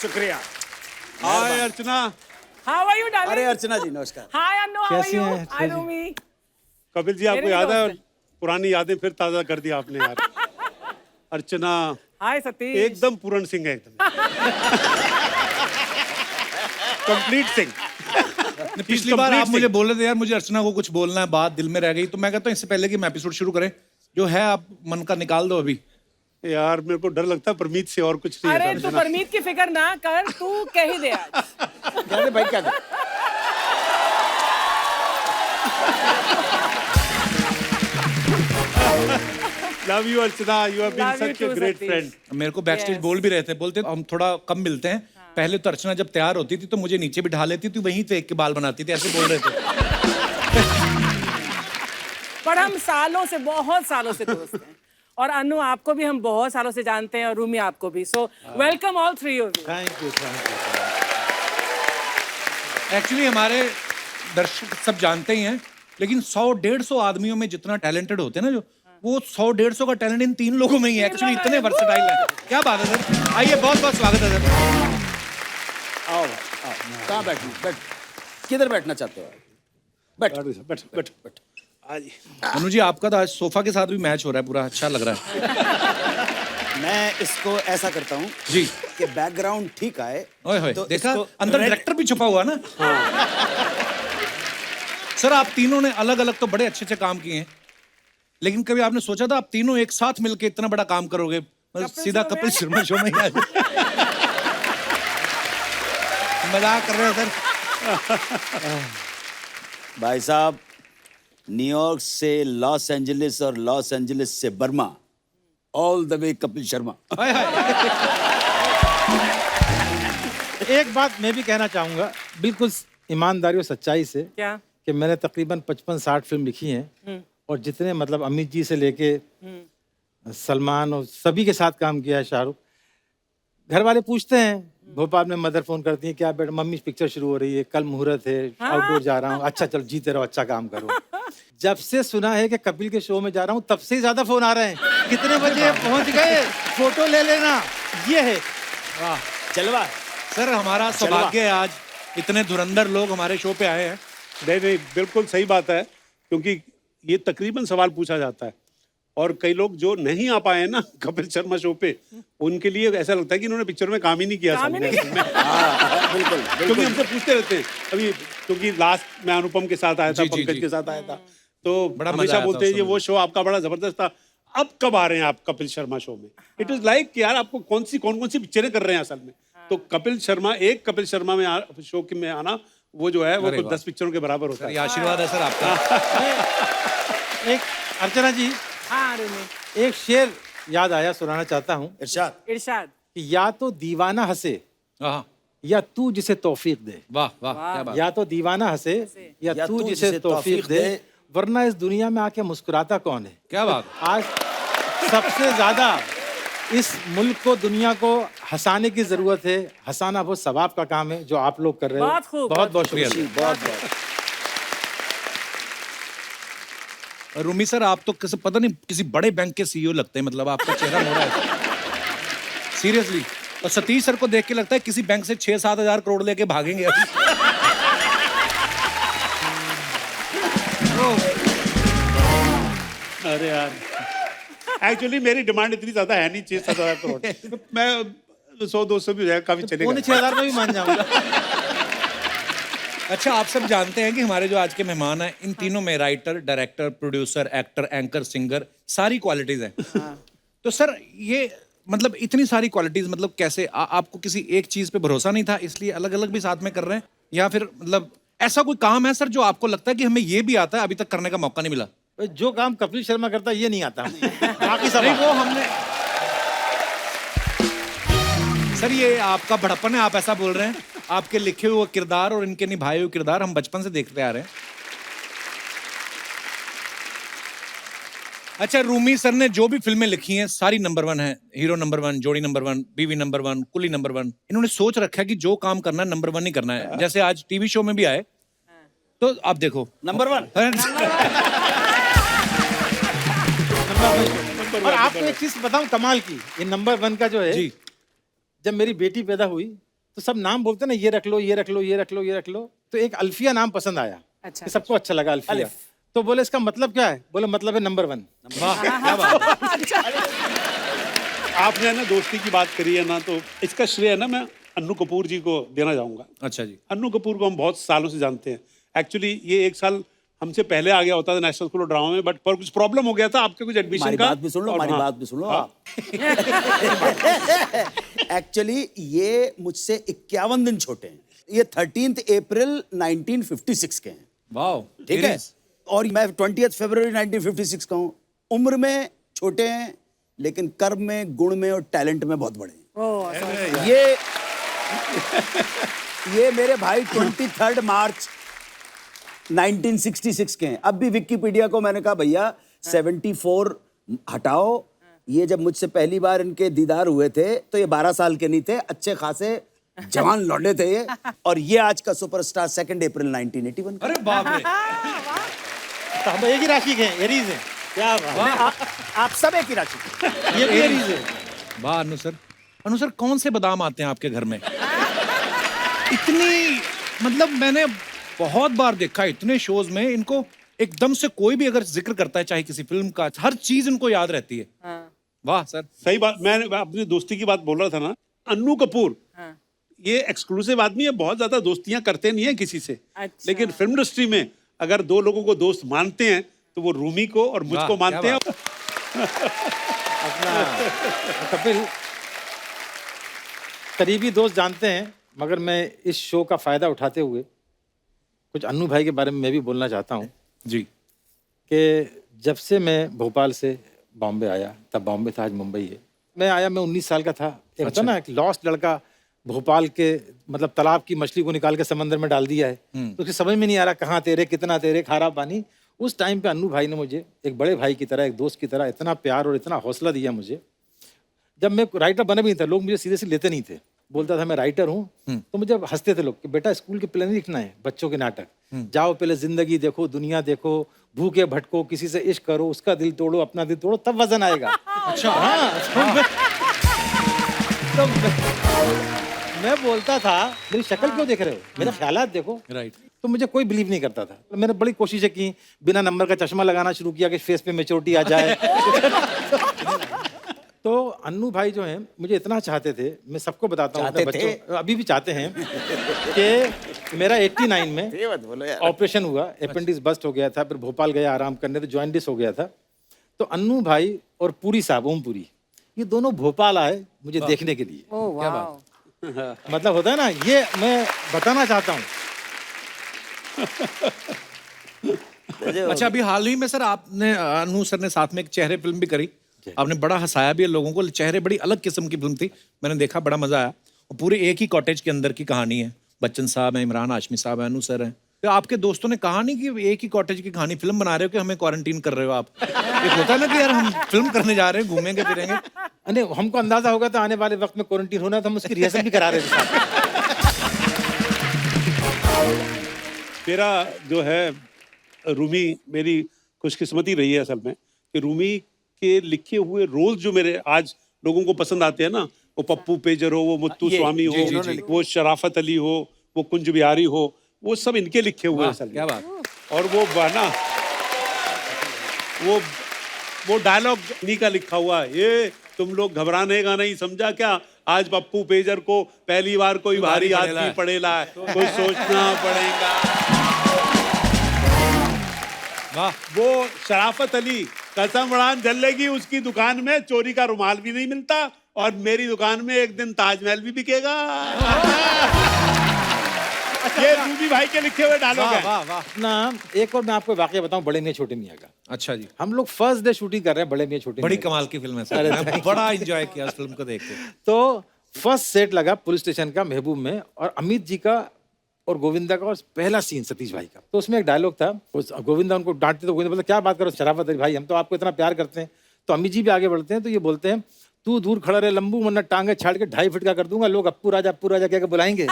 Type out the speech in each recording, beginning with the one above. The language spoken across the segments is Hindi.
शुक्रिया। Hi Archana. How are you darling? अरे अर्चना जी नमस्कार। हाय अन्नू, हाउ आर कैसी यू? हैं? हाय रूमी। कपिल जी आपको मेरे याद है दोस्त पुरानी यादें फिर ताजा कर दिया आपने यार। अर्चना हाय सतीश। एकदम पूरण सिंह है एकदम। कंप्लीट सिंह। पिछली बार आप मुझे बोल रहे थे यार मुझे अर्चना को कुछ बोलना है, बात दिल में रह गई, तो मैं कहता हूँ इससे पहले कि हम एपिसोड शुरू करें जो है आप मन का निकाल दो अभी। यार मेरे को डर लगता है परमीत से और कुछ नहीं है। अरे तू परमीत की फिक्र ना कर, तू कह ही दे आज। क्या दे भाई क्या दे? Love you Archana, you have been Love you सच अ too, ग्रेट सतीश। फ्रेंड। मेरे को बैकस्टेज बोल भी रहे थे, बोलते हम थोड़ा कम मिलते हैं। पहले तो अर्चना जब तैयार होती थी तो मुझे नीचे बिठा लेती थी, वहीं फेंक के बाल बनाती थी, ऐसे बोल रहे थे। पर हम सालों से, बहुत सालों से दोस्त हैं। और अनु आपको भी हम बहुत सालों से जानते हैं और रूमी आपको भी। So welcome all three of you. Thank you. Actually हमारे दर्शक सब जानते ही हैं, लेकिन 100-150 आदमियों में जितना टैलेंटेड होते हैं ना, जो वो 100-150 का टैलेंट इन 3 लोगों में ही है। एक्चुअली इतने वर्सेटाइल हैं। क्या बात है सर, आइए, बहुत बहुत स्वागत है सर। आओ आओ, कहाँ बैठना? बैठ, किधर बैठना चाहते हो? बैठ बैठ बैठ बैठ। अनु जी आपका तो आज सोफा के साथ भी मैच हो रहा है, पूरा अच्छा लग रहा है। मैं इसको ऐसा करता हूँ जी कि बैकग्राउंड ठीक आए। ओए होए, तो देखा इसको अंदर red- डायरेक्टर भी छुपा हुआ ना। सर आप तीनों ने अलग अलग तो बड़े अच्छे अच्छे काम किए हैं, लेकिन कभी आपने सोचा था आप तीनों एक साथ मिलके इतना बड़ा काम करोगे? मतलब सीधा कपिल शर्मा शो में ही आ जाए। मजाक कर रहे हो सर। भाई साहब, न्यूयॉर्क से लॉस एंजलिस और लॉस एंजलिस से Burma, all the way Kapil Sharma. Hi hi. एक बात मैं भी कहना चाहूंगा बिल्कुल ईमानदारी और सच्चाई से क्या? कि मैंने तकरीबन 55-60 फिल्म लिखी हैं और जितने मतलब अमित जी से लेके सलमान और सभी के साथ काम किया है, शाहरुख। घर वाले पूछते हैं, भोपाल में मदर फोन करती है, क्या बेटा मम्मी पिक्चर शुरू हो रही है, कल मुहूर्त है, आउटडोर जा रहा हूँ। अच्छा चलो जीते रहो, अच्छा काम करो। जब से सुना है कि कपिल के शो में जा रहा हूँ तब से ज्यादा फोन आ रहे हैं, कितने बजे पहुंच गए, फोटो ले लेना, ये है। वाह चलवा सर, हमारा सौभाग्य है आज इतने धुरंधर लोग हमारे शो पे आए हैं। नहीं नहीं बिल्कुल सही बात है, क्योंकि ये तकरीबन सवाल पूछा जाता है और कई लोग जो नहीं आ पाए हैं ना कपिल शर्मा शो पे, उनके लिए ऐसा लगता है कि इन्होंने पिक्चर में काम ही नहीं किया। काम ही नहीं बिल्कुल क्योंकि बिल्कुल। हमसे पूछते रहते हैं अभी, क्योंकि लास्ट में अनुपम के साथ आया था, जी, जी, पंकज जी। के साथ आया था, तो बड़ा मजा हमेशा आया था बोलते हैं उस ये समय। वो शो आपका बड़ा जबरदस्त था, अब कब आ रहे हैं आप कपिल शर्मा शो में? इट इज लाइक यार आपको कौन कौन सी पिक्चरें कर रहे हैं असल में। तो कपिल शर्मा में शो के में आना, वो जो है वो अरे तो वाह। 10 पिक्चरों के बराबर होता ये है। आशीर्वाद है सर आपका। एक अर्चना जी, हाँ रूमी। एक शेर याद आया, सुनाना चाहता हूँ इरशाद। इरशाद। कि या तो दीवाना हंसे हाँ, या तू जिसे तौफीक दे। वाह वाह, क्या बात। या तो दीवाना हंसे या तू जिसे तौफीक दे, वरना इस दुनिया में आके मुस्कुराता कौन है। क्या बात। आज सबसे ज्यादा इस मुल्क को, दुनिया को हंसाने की जरूरत है। हंसाना वो सवाब का काम है जो आप लोग कर रहे हो। बहुत खूब, बहुत बहुत शुक्रिया। शुक्रिया। बहुत बहुत। रूमी सर आप तो किसी पता नहीं किसी बड़े बैंक के सीईओ लगते हैं, मतलब आपका चेहरा मोड़ा है सीरियसली। और सतीश सर को देख के लगता है किसी बैंक से 6-7 हजार करोड़ लेके भागेंगे अभी। अरे यार एक्चुअली मेरी डिमांड इतनी ज्यादा है नहीं, 6-7 करोड़। मैं 100-200 भी हो जाएगा, काफी चलेगा। 6,500 में भी मान जाऊंगा। अच्छा आप सब जानते हैं कि हमारे जो आज के मेहमान हैं, इन तीनों में writer, director, producer, actor, anchor, singer, सारी क्वालिटीज हैं। तो सर ये मतलब इतनी सारी क्वालिटीज, मतलब कैसे आपको किसी एक चीज पे भरोसा नहीं था इसलिए अलग अलग भी साथ में कर रहे हैं, या फिर मतलब ऐसा कोई काम है सर जो आपको लगता है कि हमें ये भी आता है अभी तक करने का मौका नहीं मिला? जो काम कपिल शर्मा करता है ये नहीं आता। बाकी सब नहीं वो हमने सर, ये आपका बड़प्पन है, आप ऐसा बोल रहे हैं। आपके लिखे हुए किरदार और इनके निभाए हुए किरदार हम बचपन से देखते आ रहे हैं। अच्छा रूमी सर ने जो भी फिल्में लिखी हैं सारी नंबर 1 है। हीरो नंबर 1, जोड़ी नंबर 1, बीवी नंबर 1, कुली नंबर 1। इन्होंने सोच रखा है कि जो काम करना है नंबर 1 ही करना है। जैसे आज टीवी शो में भी आए तो आप देखो नंबर 1। और आपको एक चीज बताऊं कमाल की, ये नंबर 1 का जो है, जी जब मेरी बेटी पैदा हुई तो सब नाम बोलते ना, ये रख लो, ये रख लो, ये रख लो, ये रख लो। तो एक अल्फिया नाम पसंद आया, अच्छा। कि सबको अच्छा लगा अल्फिया। तो बोले इसका मतलब क्या है? बोले मतलब है नंबर 1। वाह क्या बात है। आपने ना दोस्ती की बात करी है ना, तो इसका श्रेय ना मैं अन्नू कपूर जी को देना चाहूंगा। अच्छा जी। अन्नू कपूर को हम बहुत सालों से जानते हैं। एक्चुअली ये 1 साल हमसे पहले आ गया होता था नेशनल स्कूल ऑफ ड्रामा में, बट पर कुछ प्रॉब्लम हो गया था आपके कुछ एडमिशन हमारी का। बात भी सुन लो, और हमारी हाँ, बात भी सुन लो हाँ। आप। एक्चुअली ये मुझसे 51 दिन छोटे हैं। ये 13 अप्रैल 1956 के हैं, वाह ठीक है? और मैं 20 फरवरी 1956 का हूँ। उम्र में छोटे हैं, लेकिन कर्म में, गुण में और टैलेंट में बहुत बड़े हैं। ओह, sorry। ये मेरे भाई 23 मार्च 1966 के हैं। अब भी विकिपीडिया को मैंने कहा भैया 74 हटाओ। ये जब मुझसे पहली बार इनके दीदार हुए थे तो ये 12 साल के नहीं थे, अच्छे खासे जवान लौंडे थे ये। और ये आज का सुपरस्टार 2 अप्रैल 1981 का। अरे बाप रे। तो हम एक ही राशि के हैं, एरीज हैं। क्या बात। आप सब एक ही राशि के। ये भी एरीज है। वाह अनु सर। अनु सर कौन से बादाम आते हैं आपके घर में? इतनी मतलब मैंने बहुत बार देखा इतने शोज में, इनको एकदम से कोई भी अगर जिक्र करता है चाहे किसी फिल्म का, हर चीज इनको याद रहती है। वाह सर। सही बात। मैं अपनी दोस्ती की बात बोल रहा था ना, अन्नू कपूर ये एक्सक्लूसिव आदमी है, बहुत ज्यादा दोस्तियां करते नहीं है किसी से। अच्छा। लेकिन फिल्म इंडस्ट्री में अगर 2 लोगों को दोस्त मानते हैं तो वो रूमी को और मुझको वाह, मानते क्या हैं। अपना कपिल करीबी दोस्त जानते हैं, मगर मैं इस शो का फायदा उठाते हुए कुछ अन्नू भाई के बारे में मैं भी बोलना चाहता हूँ जी। कि जब से मैं भोपाल से बॉम्बे आया, तब बॉम्बे था, आज मुंबई है। मैं आया, मैं 19 साल का था। एक होता ना, एक लॉस्ट लड़का भोपाल के मतलब तालाब की मछली को निकाल के समंदर में डाल दिया है, तो उसकी समझ में नहीं आ रहा कहाँ तेरे, कितना तेरे, खारा पानी। उस टाइम पे अन्नू भाई ने मुझे एक बड़े भाई की तरह, एक दोस्त की तरह इतना प्यार और इतना हौसला दिया मुझे। जब मैं राइटर बना भी नहीं था, लोग मुझे सीधे से लेते नहीं थे। बोलता था मैं राइटर हूँ, तो मुझे हंसते थे लोग कि बेटा स्कूल के प्ले नहीं लिखना है, बच्चों के नाटक। जाओ पहले जिंदगी देखो, दुनिया देखो, भूखे भटको, किसी से इश्क करो, उसका दिल तोड़ो, अपना दिल तोड़ो, तब वजन आएगा। अच्छा हाँ। तो मैं बोलता था मेरी शक्ल क्यों देख रहे हो, मेरे ख्यालात देखो। राइट। तो मुझे कोई बिलीव नहीं करता था। तो मैंने बड़ी कोशिशें की, बिना नंबर का चश्मा लगाना शुरू किया कि फेस पे मैच्योरिटी आ जाए। तो अन्नू भाई जो हैं मुझे इतना चाहते थे, मैं सबको बताता हूँ अपने बच्चों, अभी भी चाहते हैं कि मेरा 89 में ऑपरेशन हुआ, अपेंडिक्स बस्ट हो गया था, फिर भोपाल गया आराम करने, तो जॉइंटिस हो गया था। तो अन्नू भाई और पुरी साहब, ओम पुरी, ये दोनों भोपाल आए मुझे देखने के लिए। ओह, वाह। मतलब होता है ना, ये मैं बताना चाहता हूँ। अच्छा अभी हाल ही में सर आपने अनु सर ने साथ में एक चेहरे फिल्म भी करी, आपने बड़ा हंसाया भी है लोगों को। चेहरे बड़ी अलग किस्म की फिल्म थी, मैंने देखा, बड़ा मजा आया। और पूरे एक ही कॉटेज के अंदर की कहानी है, बच्चन साहब हैं, इमरान हाशमी साहब हैं, अनु सर हैं। तो आपके दोस्तों ने कहा नहीं कि एक ही कॉटेज की कहानी फिल्म बना रहे हो कि हमें क्वारंटीन कर रहे हो आप? एक होता है ना कि यार हम फिल्म करने जा रहे हैं, घूमेंगे फिरेंगे। नहीं, हमको अंदाजा होगा तो आने वाले वक्त में क्वारंटीन होना, तो हम उसकी रिहर्सल भी करा रहे थे। मेरा जो है रूमी, मेरी खुशकिस्मती रही है असल में कि रूमी के लिखे हुए रोल जो मेरे आज लोगों को पसंद आते हैं ना, वो पप्पू पेजर हो, वो मुत्तू स्वामी हो, वो शराफत अली हो, वो कुंज बिहारी हो, वो सब इनके लिखे हुए हैं असल में। क्या बात। और वो बना वो डायलॉग इन्हीं का लिखा हुआ है, ये तुम लोग घबराने का नहीं, समझा क्या, आज पप्पू पेजर को पहली बार कोई भारी आदमी पड़ेला है, कोई सोचना पड़ेगा। वाह। वो शराफत अली, कसम उड़ान जलेगी, उसकी दुकान में चोरी का रुमाल भी नहीं मिलता, और मेरी दुकान में एक दिन ताजमहल भी बिकेगा। ये रूबी भाई के लिखे हुए डायलॉग हैं। वाह वाह। ना एक और मैं आपको वाकया बताऊं, बड़े मियां छोटे मियां का। अच्छा जी। हम लोग फर्स्ट डे शूटिंग कर रहे हैं बड़े मियां छोटे बड़ी मियां कमाल की फिल्म है सर, मैं बड़ा एंजॉय किया उस फिल्म को देख के। तो फर्स्ट सेट लगा पुलिस स्टेशन का महबूब में, और अमित जी का और गोविंदा का, और पहला सीन सतीश भाई का। तो उसमें एक डायलॉग था, गोविंदा उनको डांटते, तो गोविंदा बोलते क्या बात करो शराफत अली भाई, हम तो आपको इतना प्यार करते हैं। तो अमित जी भी आगे बढ़ते हैं, तो ये बोलते हैं तू दूर खड़ा रहे लंबू, वरना टांगे छाड़ के 2.5 फीट का कर दूंगा, लोग अप्पू राजा क्या बुलाएंगे।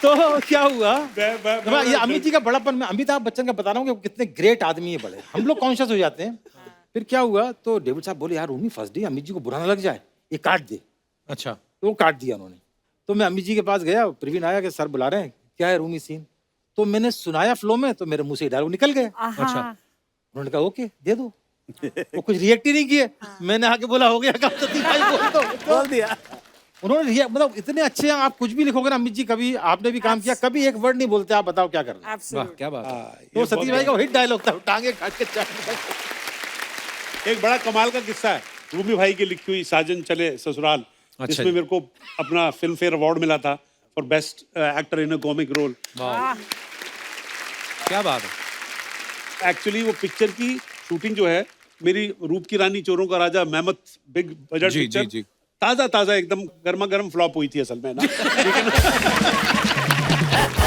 तो क्या हुआ, ये अमित जी का बड़ापन, मैं अमिताभ बच्चन का बता रहा हूँ कि वो कितने ग्रेट आदमी है बड़े, हम लोग कॉन्शियस हो जाते हैं। फिर क्या हुआ, तो डेविड साहब बोले यार रूमी फर्स्ट डे, अमित जी को बुरा ना लग जाए, ये काट दे। अच्छा। तो वो काट दिया उन्होंने। तो मैं अम्मी जी के पास गया, प्रवीण आया कि सर बुला रहे हैं, क्या है रूमी सीन? तो मैंने सुनाया फ्लो में, तो मेरे मुंह से डायलॉग निकल गया। अच्छा। उन्होंने कहा ओके दे दो। वो कुछ रिएक्ट ही नहीं किए। मैंने आके बोला हो गया काम, सतीश भाई बोल दो। बोल दिया। उन्होंने मतलब इतने अच्छे हैं, आप कुछ भी लिखोगे ना अमित जी, कभी आपने भी काम किया, कभी एक वर्ड नहीं बोलते, आप बताओ क्या करना है। वाह Absolutely. क्या बात है। तो सतीश भाई का हिट डायलॉग था, टांगे काट के चाट। एक बड़ा कमाल का किस्सा है रूमी भाई की लिखी हुई साजन चले ससुराल, अच्छा जिसमें जी। मेरे को अपना फिल्म फेयर अवार्ड मिला था for best actor in a comic role. वाह क्या बात है। एक्चुअली वो पिक्चर की शूटिंग जो है मेरी रूप की रानी चोरों का राजा मेहमत बिग बजट जी, पिक्चर, जी। ताजा एकदम गर्मा गर्म फ्लॉप हुई थी असल में ना।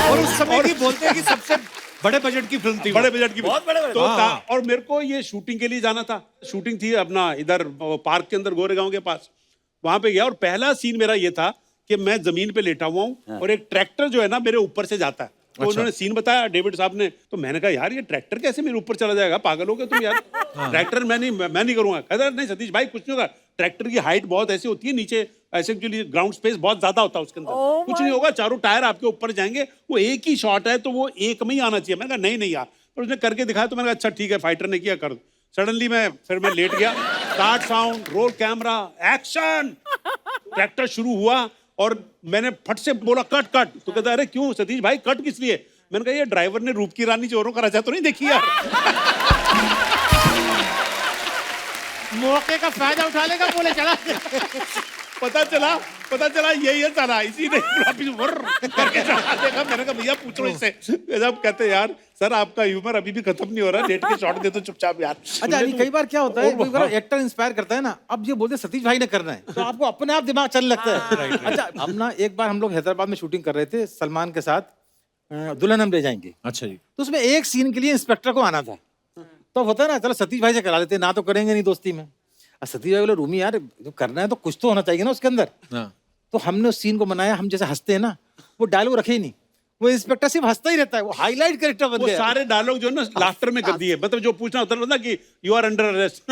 और उस समय की बोलते हैं कि सबसे बड़े बजट की फिल्म थी वो। बड़े बजट की बहुत बड़े बजट। तो हाँ। और मेरे को ये शूटिंग के लिए जाना था। शूटिंग थी अपना इधर पार्क के अंदर गोरेगांव के पास, वहां पे गया और पहला सीन मेरा ये था कि मैं जमीन पे लेटा हुआ हूँ और एक ट्रैक्टर जो है ना मेरे ऊपर से जाता है। तो उन्होंने सीन बताया डेविड साहब ने, तो मैंने कहा यार ये ट्रैक्टर कैसे मेरे ऊपर चला जाएगा, पागल हो गए तुम यार। ट्रैक्टर मैं नहीं करूंगा। कहता नहीं सतीश भाई कुछ नहीं होगा, ट्रैक्टर की हाइट बहुत ऐसी होती है, नीचे ऐसे एक्चुअली ग्राउंड स्पेस बहुत ज्यादा होता है उसके अंदर, Oh कुछ my नहीं होगा, चारों टायर आपके ऊपर जाएंगे, वो एक ही शॉट है तो वो एक में ही आना चाहिए। मैंने कहा नहीं यार, पर उसने करके दिखाया तो मैंने कहा अच्छा ठीक है, फाइटर ने किया कर दो। सडनली मैं लेट गया, start sound, roll camera, action, tractor शुरू हुआ और मैंने फट से बोला कट कट। तो कहता अरे क्यों सतीश भाई कट किस लिए? मैंने कहा ये ड्राइवर ने रूप की रानी चोरों का राजा तो नहीं देखी यार। मौके का फायदा उठा लेगा, बोले चला। पता चला यही है साला, इसी ने वापिस वर्र करके चढ़ा देगा। मैंने कहा भैया पूछो इससे। जब कहते यार सर आपका ह्यूमर अभी भी खत्म नहीं हो रहा, लेट के शॉट दे तो चुपचाप यार। अच्छा अली, कई बार क्या होता है, कई बार एक्टर इंस्पायर करता है ना, अब ये बोलते हैं सतीश भाई ने करना है, तो आपको अपने आप दिमाग चलने लगता है। अच्छा हम ना एक बार हम लोग हैदराबाद में शूटिंग कर रहे थे सलमान के साथ, दुल्हन हम ले जाएंगे। अच्छा जी। तो उसमें एक सीन के लिए इंस्पेक्टर को आना था, तो होता है ना चलो सतीश भाई से करा लेते, ना तो करेंगे नहीं दोस्ती में। सतीश भाई बोले रूमी यार जो करना है तो कुछ तो होना चाहिए ना उसके अंदर। हाँ। तो हमने उस सीन को बनाया, हम जैसे हंसते हैं ना, वो डायलॉग रखे ही नहीं, वो इंस्पेक्टर सिर्फ हंसता ही रहता है, वो हाईलाइट कैरेक्टर बन वो गया। सारे डायलॉग जो है ना लाफ्टर में कर दिए, मतलब जो पूछना होता है ना कि यू आर अंडर अरेस्ट।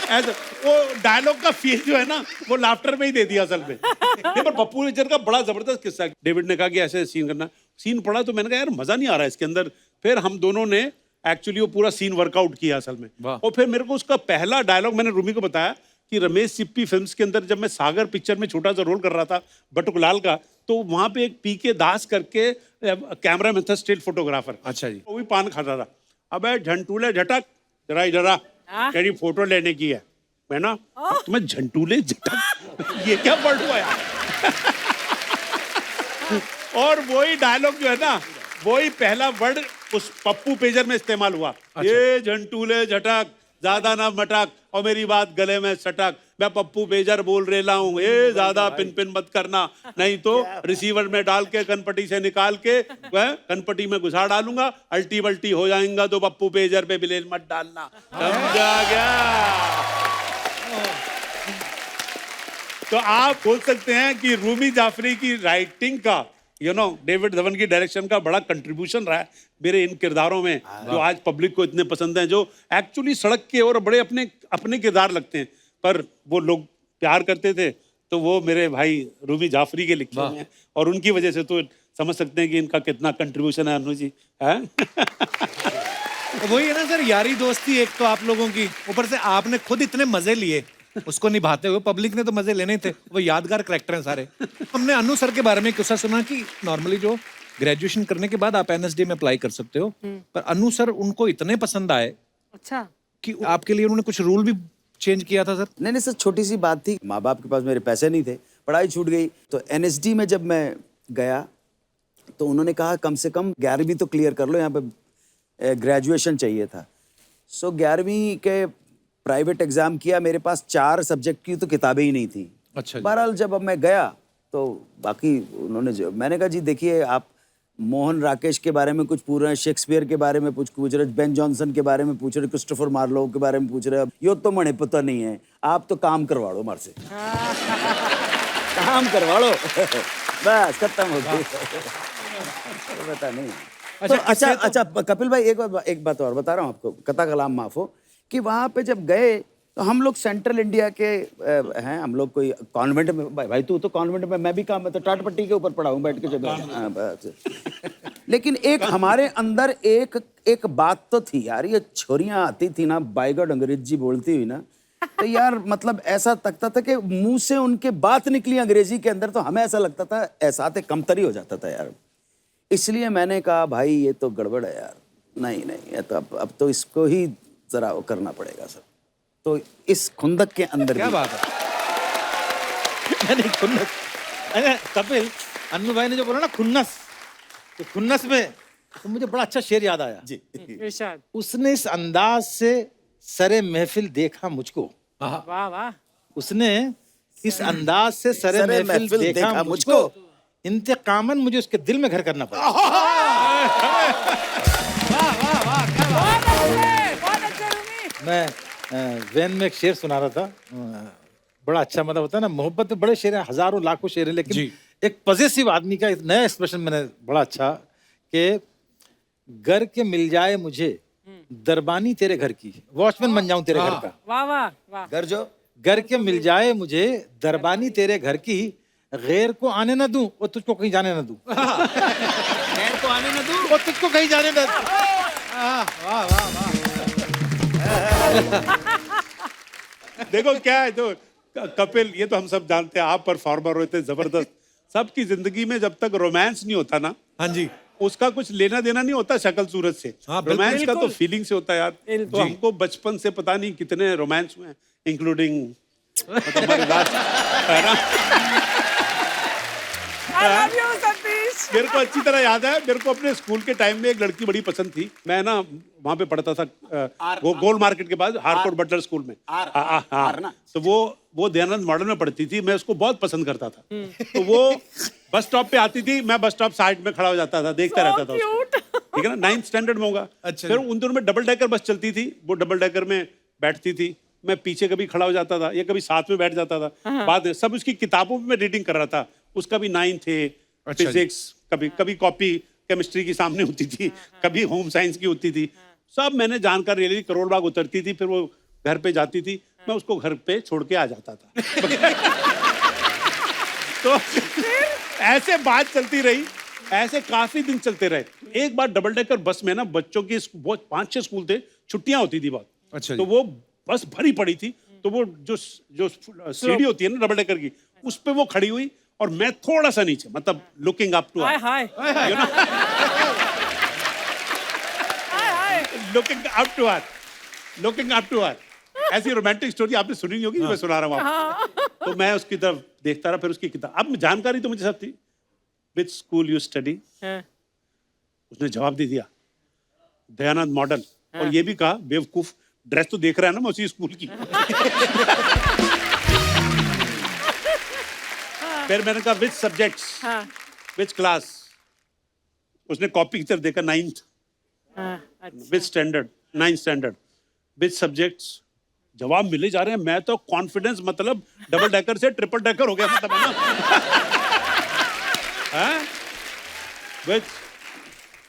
ऐसा वो डायलॉग का फील जो है ना वो लाफ्टर में ही दे दिया असल में। नहीं, पर पप्पू नेचर का बड़ा जबरदस्त किस्सा है। डेविड ने कहा कि ऐसे सीन करना, सीन पढ़ा तो मैंने कहा यार मजा नहीं आ रहा है इसके अंदर। फिर हम दोनों ने एक्चुअली वो पूरा सीन वर्कआउट किया असल में, वाह। और फिर मेरे को उसका पहला डायलॉग मैंने रूमी को बताया कि रमेश सिप्पी फिल्म्स के अंदर जब मैं सागर पिक्चर में छोटा सा रोल कर रहा था बटुकलाल का, तो वहां पे एक पीके दास करके कैमरा मैन था, स्टिल फोटोग्राफर। अच्छा जी। वो भी पान खा रहा था। अबे झंटूले झटक जरा इधर आ, तेरी फोटो लेने की है। मैं ना तुम्हें झंटूले झटक ये क्या वर्ड हुआ यार। और वही डायलॉग जो है ना वही पहला वर्ड उस पप्पू पेजर में इस्तेमाल हुआ। ये झंटूले झटक ज्यादा ना मटक और मेरी बात गले में सटक, मैं पप्पू पेजर बोल रेला हूँ, ये ज्यादा पिन पिन मत करना, नहीं तो रिसीवर में डाल के कनपटी से निकाल के वह कनपटी में घुसा डालूंगा, अल्टी बल्टी हो जाएगा तो पप्पू पेजर पे ब्लेड मत डालना, समझा गया। तो आप बोल सकते हैं कि रूमी जाफरी की राइटिंग का डेविड धवन की डायरेक्शन का बड़ा कंट्रीब्यूशन रहा है मेरे इन किरदारों में, जो आज पब्लिक को इतने पसंद हैं, जो एक्चुअली सड़क के और बड़े अपने अपने किरदार लगते हैं, पर वो लोग प्यार करते थे, तो वो मेरे भाई रूमी जाफरी के लिखे हुए हैं, और उनकी वजह से तो समझ सकते हैं कि इनका कितना कंट्रीब्यूशन है अनु जी है। वही है ना सर, यारी दोस्ती एक तो आप लोगों की, ऊपर से आपने खुद इतने मजे लिए उसको निभाते हुए, पब्लिक ने तो मजे लेने ही थे, वो यादगार कैरेक्टर हैं सारे। हमने अनु सर के बारे में किस्सा सुना कि नॉर्मली जो ग्रेजुएशन करने के बाद आप एनएसडी में अप्लाई कर सकते हो, पर अनु सर उनको इतने पसंद आए अच्छा कि आपके लिए उन्होंने कुछ रूल भी चेंज किया था सर। नहीं सर, छोटी सी बात थी, माँ बाप के पास मेरे पैसे नहीं थे, पढ़ाई छूट गई, तो एनएसडी में जब मैं गया तो उन्होंने कहा कम से कम 11वीं तो क्लियर कर लो, यहाँ पे ग्रेजुएशन चाहिए था। सो 11वीं के प्राइवेट एग्जाम किया, मेरे पास 4 सब्जेक्ट की तो किताबें ही नहीं थी। अच्छा। बहरहाल जब अब मैं गया तो बाकी उन्होंने मैंने कहा जी देखिए आप मोहन राकेश के बारे में कुछ पूछ रहे हैं, शेक्सपियर के बारे में कुछ पूछ रहे, बेन जॉनसन के बारे में पूछ रहे, क्रिस्टोफर मार्लो के बारे में पूछ रहे, यो तो मने पता नहीं है, आप तो काम करवा लो हमारे से। काम करवा लो। बस खत्म हो गई। पता नहीं। तो अच्छा कपिल भाई एक बात और बता रहा हूँ आपको, कथा कलाम माफ हो, कि वहाँ पे जब गए तो हम लोग सेंट्रल इंडिया के हैं, हम लोग कोई कॉन्वेंट में, भाई तू तो कॉन्वेंट में, मैं भी काम में तो टाटपट्टी के ऊपर पढ़ा हूँ बैठ के जब लेकिन एक हमारे अंदर एक बात तो थी यार, ये छोरियां आती थी ना बाय गॉड अंग्रेजी बोलती हुई ना, तो यार मतलब ऐसा लगता था कि मुंह से उनके बात निकली अंग्रेजी के अंदर, तो हमें ऐसा लगता था एहसास कमतरी हो जाता था यार। इसलिए मैंने कहा भाई ये तो गड़बड़ है यार, नहीं ये तो अब तो इसको ही जरा वो करना पड़ेगा सर। तो इस खुंदक के अंदर क्या भी- बात है। नहीं खुन्नस, अरे कपिल, अन्नू भाई ने जो बोला ना खुन्नस, तो खुन्नस में तो मुझे बड़ा अच्छा शेर याद आया जी। इरशाद। उसने इस अंदाज से सरे महफिल देखा मुझको, वाह वाह। उसने इस अंदाज से सरे महफिल देखा मुझको, इंतकामन मुझे उसके दिल में घर करना पड़ा। बहुत अच्छे रूमी। मैं वैन में एक शेर सुना रहा था, बड़ा अच्छा मतलब होता है ना, मोहब्बत में बड़े शेर हैं, हजारों लाखों शेर हैं, लेकिन जी। एक पॉजिटिव आदमी का एक नया एक्सप्रेशन मैंने बड़ा अच्छा, कि घर के मिल जाए मुझे दरबानी तेरे घर की, वॉचमैन बन जाऊं तेरे घर का। वाह वाह वाह। घर जो घर के मिल जाए मुझे दरबानी तेरे घर की, गैर को आने न दूं और तुझको कहीं जाने न दूं। खैर को आने न दूं और तुझको कहीं जाने न दूं। देखो क्या है, जो कपिल, ये तो हम सब जानते हैं, आप परफॉर्मर होते जबरदस्त, सबकी जिंदगी में जब तक रोमांस नहीं होता ना, हाँ जी, उसका कुछ लेना देना नहीं होता शक्ल सूरत से। हाँ, बिल्कुल। रोमांस का तो फीलिंग से होता है यार। बिल्कुल। तो हमको बचपन से पता नहीं कितने रोमांस हुए, इंक्लूडिंग हमारे लास्ट, है ना? I love you, Satish. मेरे को अच्छी तरह याद है, मेरे को अपने स्कूल के टाइम में एक लड़की बड़ी पसंद थी। मैं ना वहाँ पे पढ़ता था गोल मार्केट के पास हारकोट बटलर स्कूल में। हाँ, तो वो दयानंद मॉडल में पढ़ती थी, मैं उसको बहुत पसंद करता था। तो वो बस स्टॉप पे आती थी, मैं बस स्टॉप साइड में खड़ा हो जाता था, देखता रहता था उसको। Cute। ठीक है ना, 9th स्टैंडर्ड में होगा। अच्छा। फिर उन दिनों में डबल डेकर बस चलती थी, वो डबल डेकर में बैठती थी, मैं पीछे कभी खड़ा हो जाता था या कभी साथ में बैठ जाता था। बाद में सब उसकी किताबों में मैं रीडिंग कर रहा था, उसका भी 9 थे, अच्छा जी। फिजिक्स, कभी कॉपी केमिस्ट्री की सामने होती थी, कभी होम साइंस की होती थी, सब मैंने जानकर ले ली। करोड़ बाग उतरती थी, फिर वो घर पे जाती थी, मैं उसको घर पे छोड़ के आ जाता था। तो ऐसे बात चलती रही, ऐसे काफी दिन चलते रहे। एक बार डबल डेकर बस में ना, बच्चों की बहुत 5-6 स्कूल थे, छुट्टियां होती थी बहुत। अच्छा जी। तो वो बस भरी पड़ी थी, तो वो जो सीढ़ी होती है ना डबल डेकर की, उस पे वो खड़ी हुई और मैं थोड़ा सा नीचे, मतलब लुकिंग अप टू हाय हाय लुकिंग अप टू हर। ऐसी रोमांटिक स्टोरी आपने सुनी नहीं होगी, मैं सुना रहा हूँ आपको। तो मैं उसकी तरफ देखता रहा, फिर उसकी किताब, अब जानकारी तो मुझे सब थी। विच स्कूल यू स्टडी, उसने जवाब दे दिया दयानंद मॉडल, और ये भी कहा बेवकूफ, ड्रेस तो देख रहा है ना मैं उसी स्कूल की। फिर मैंने कहा विच सब्जेक्ट्स, विच क्लास, उसने कॉपी की तरफ देखा 9th, विच स्टैंडर्ड, 9th स्टैंडर्ड, विच सब्जेक्ट्स, जवाब मिले जा रहे हैं। मैं तो कॉन्फिडेंस, मतलब डबल डेकर से ट्रिपल डेकर हो गया, मतलब है ना। विच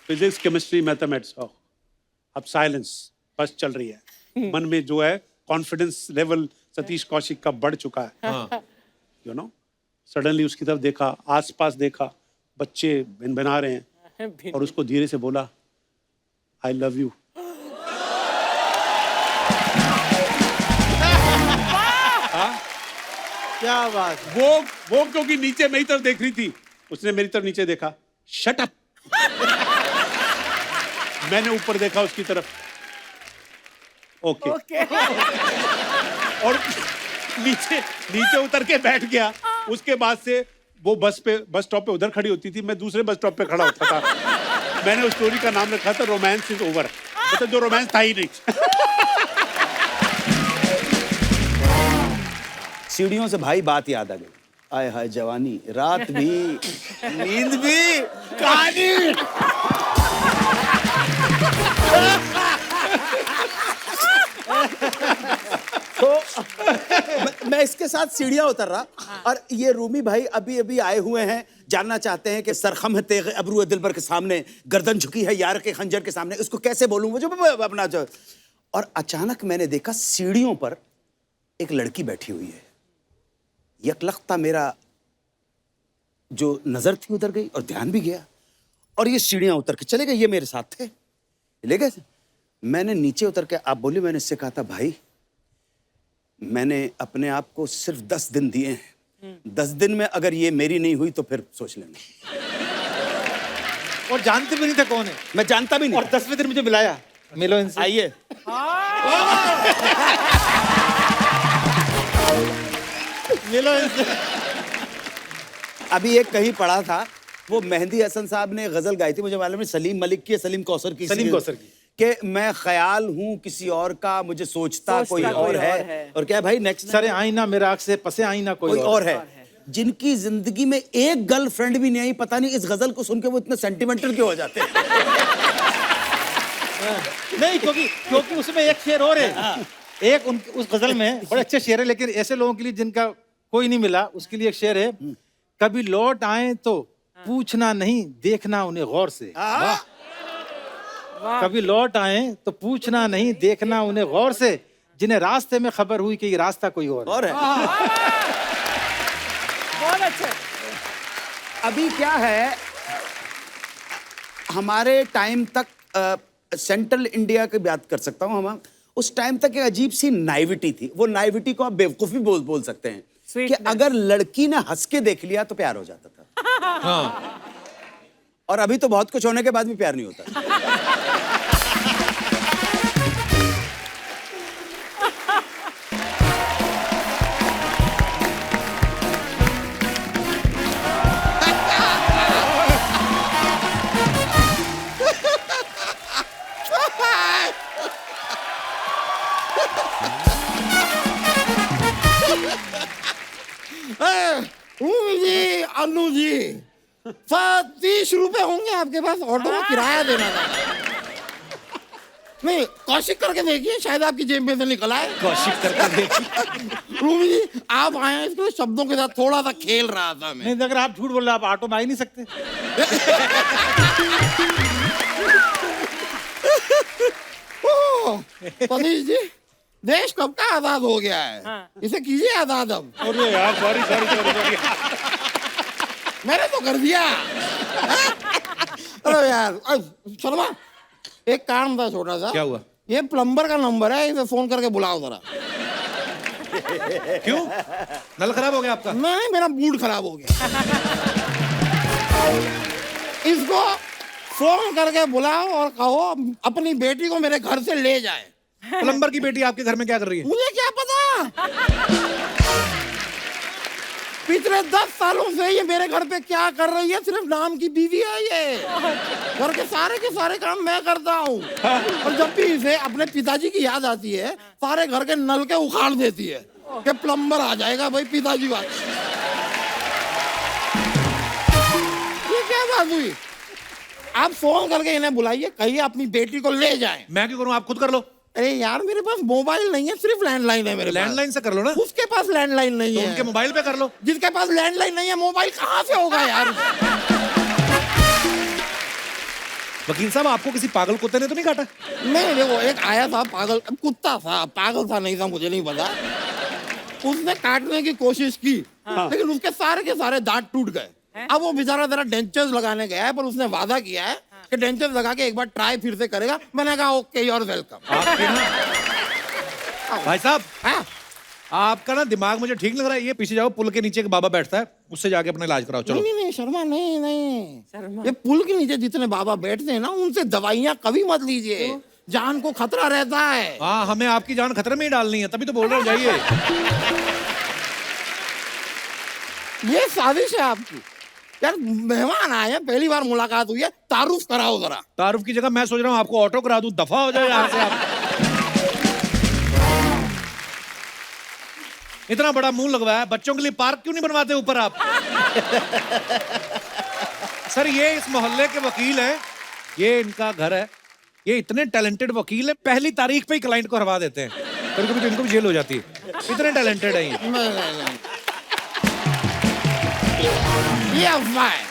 फिजिक्स, केमिस्ट्री, मैथमेटिक्स। अब साइलेंस, बस चल रही है। मन में जो है कॉन्फिडेंस लेवल सतीश कौशिक का बढ़ चुका है। यू नो, सडनली उसकी तरफ देखा, आसपास देखा, बच्चे भिन-भिना रहे हैं, और उसको धीरे से बोला आई लव यू। क्या बात। वो क्योंकि नीचे मेरी तरफ देख रही थी, उसने मेरी तरफ नीचे देखा, शट अप। मैंने ऊपर देखा उसकी तरफ, ओके। और नीचे उतर के बैठ गया। उसके बाद से वो बस स्टॉप पे उधर खड़ी होती थी, मैं दूसरे बस स्टॉप पे खड़ा होता था। मैंने उस स्टोरी का नाम रखा था रोमांस इज ओवर, मतलब जो रोमांस था ही नहीं। सीढ़ियों से भाई बात याद आ गई, आय हाय जवानी, रात भी नींद भी कहानी। तो मैं इसके साथ सीढ़ियां उतर रहा, और ये रूमी भाई अभी अभी आए हुए हैं, जानना चाहते हैं कि सरखम है तेग अबरू दिलबर के सामने, गर्दन झुकी है यार के खंजर के सामने, उसको कैसे बोलूं मुझे अपना जो। और अचानक मैंने देखा सीढ़ियों पर एक लड़की बैठी हुई है। यकलख्ता मेरा जो नजर थी उधर गई और ध्यान भी गया, और ये सीढ़ियां उतर के चले गए, ये मेरे साथ थे, ले गए। मैंने नीचे उतर के, आप बोली, मैंने इससे कहा था भाई मैंने अपने आप को सिर्फ 10 दिन दिए हैं, 10 दिन में अगर ये मेरी नहीं हुई तो फिर सोच लेना। और जानते भी नहीं थे कौन है, मैं जानता भी नहीं। और 10वें दिन मुझे बुलाया, मिलो इनसे। आइए। मिलो इनसे। अभी एक कहीं पढ़ा था, वो मेहंदी हसन साहब ने गजल गाई थी, मुझे मालूम है सलीम मलिक की, सलीम कौसर की, सलीम कौसर की, कि मैं ख्याल हूँ किसी और का, मुझे सोचता कोई और है। और क्या भाई नेक्स्ट, सरे आईना मेरा आँख से पसे आईना कोई और है। जिनकी जिंदगी में एक गर्लफ्रेंड भी नहीं आई, पता नहीं इस गजल को सुन के वो इतने सेंटिमेंटल क्यों हो जाते हैं। नहीं, क्योंकि उसमें एक शेर और है, एक उस गजल में बड़े अच्छे शेर है, लेकिन ऐसे लोगों के लिए जिनका कोई नहीं मिला, उसके लिए एक शेर है, कभी लौट आए तो पूछना नहीं देखना उन्हें गौर से। कभी लौट आए तो पूछना नहीं देखना उन्हें गौर से, जिन्हें रास्ते में खबर हुई कि ये रास्ता कोई और है। बहुत अच्छे। अभी क्या है, हमारे टाइम तक सेंट्रल इंडिया की बात कर सकता हूँ, हम उस टाइम तक एक अजीब सी नाइविटी थी। वो नाइविटी को आप बेवकूफी बोल सकते हैं कि अगर लड़की ने हंस के देख लिया तो प्यार हो जाता था। हाँ। और अभी तो बहुत कुछ होने के बाद भी प्यार नहीं होता। जी, अनु जी, 30 रुपए होंगे आपके पास, ऑटो का किराया देना था। नहीं, कौशिक करके देखिए, शायद आपकी जेब में से निकल आए। कौशिक करके देखिए। रूमी जी, आप आए हैं, इसके शब्दों के साथ थोड़ा सा खेल रहा था मैं। नहीं, अगर आप झूठ बोल रहे, आप ऑटो में आ ही नहीं सकते। सतीश जी, देश कब का आजाद हो गया है? इसे कीजिए आजाद अब। अरे यार, सॉरी। मैंने तो कर दिया। अरे यार, शर्मा, एक काम था छोटा सा। क्या हुआ? ये प्लम्बर का नंबर है, इसे फोन करके बुलाओ जरा। क्यों? नल खराब हो गया आपका? नहीं, मेरा मूड खराब हो गया। इसको फोन करके बुलाओ और कहो अपनी बेटी को मेरे घर से ले जाए। प्लम्बर की बेटी आपके घर में क्या कर रही है? मुझे क्या पता। पिछले 10 सालों से ये मेरे घर पे क्या कर रही है, सिर्फ नाम की बीवी है ये। घर के सारे काम मैं करता हूँ। और जब भी इसे अपने पिताजी की याद आती है, सारे घर के नल के उखाड़ देती है कि प्लम्बर आ जाएगा भाई, पिताजी बात। ये क्या बात हुई? आप फोन करके इन्हें बुलाइए, कहिए अपनी बेटी को ले जाएं। मैं क्यों करूं? आप खुद कर लो। अरे यार, मेरे पास मोबाइल नहीं है, सिर्फ लैंडलाइन है मेरे पास। लैंडलाइन से कर लो ना। उसके पास लैंडलाइन नहीं तो है। उनके मोबाइल पे कर लो। जिसके पास लैंडलाइन नहीं है, मोबाइल कहाँ से होगा यार? वकील साहब, आपको किसी पागल कुत्ते ने तो नहीं काटा? नहीं, देखो, एक आया था पागल कुत्ता था, पागल था नहीं था मुझे नहीं पता। उसने काटने की कोशिश की, लेकिन उसके के सारे दांत टूट गए। अब वो बेचारा जरा डेंचर्स लगाने गया है, पर उसने वादा किया है कि डेंचर्स लगा के एक बार ट्राई फिर से करेगा। मैंने कहा ओके, यू आर वेलकम। भाई साहब, हाँ? आपका ना दिमाग मुझे ठीक लग रहा है। ये पीछे जाओ, पुल के नीचे एक बाबा बैठता है, उससे जाके अपना इलाज कराओ। चलो। नहीं शर्मा, नहीं। ये पुल के नीचे जितने बाबा बैठते हैं ना, उनसे दवाइयाँ कभी मत लीजिए, जान को खतरा रहता है। हाँ, हमें आपकी जान खतरे में ही डालनी है, तभी तो बोल रहे हो जाइए। ये साजिश है आपकी। यार, मेहमान आए हैं, पहली बार मुलाकात हुई है, तारुफ कराओ जरा। तारुफ की जगह मैं सोच रहा हूँ आपको ऑटो करा दूं, दफा हो जाए यहाँ से आप। इतना बड़ा मुंह लगवाया, बच्चों के लिए पार्क क्यों नहीं बनवाते ऊपर आप? सर, ये इस मोहल्ले के वकील हैं, ये इनका घर है। ये इतने टैलेंटेड वकील है, पहली तारीख पे ही क्लाइंट को हरवा देते हैं। कभी कभी तो इनको भी जेल हो जाती है, इतने टैलेंटेड है ये। ये अफवाह है।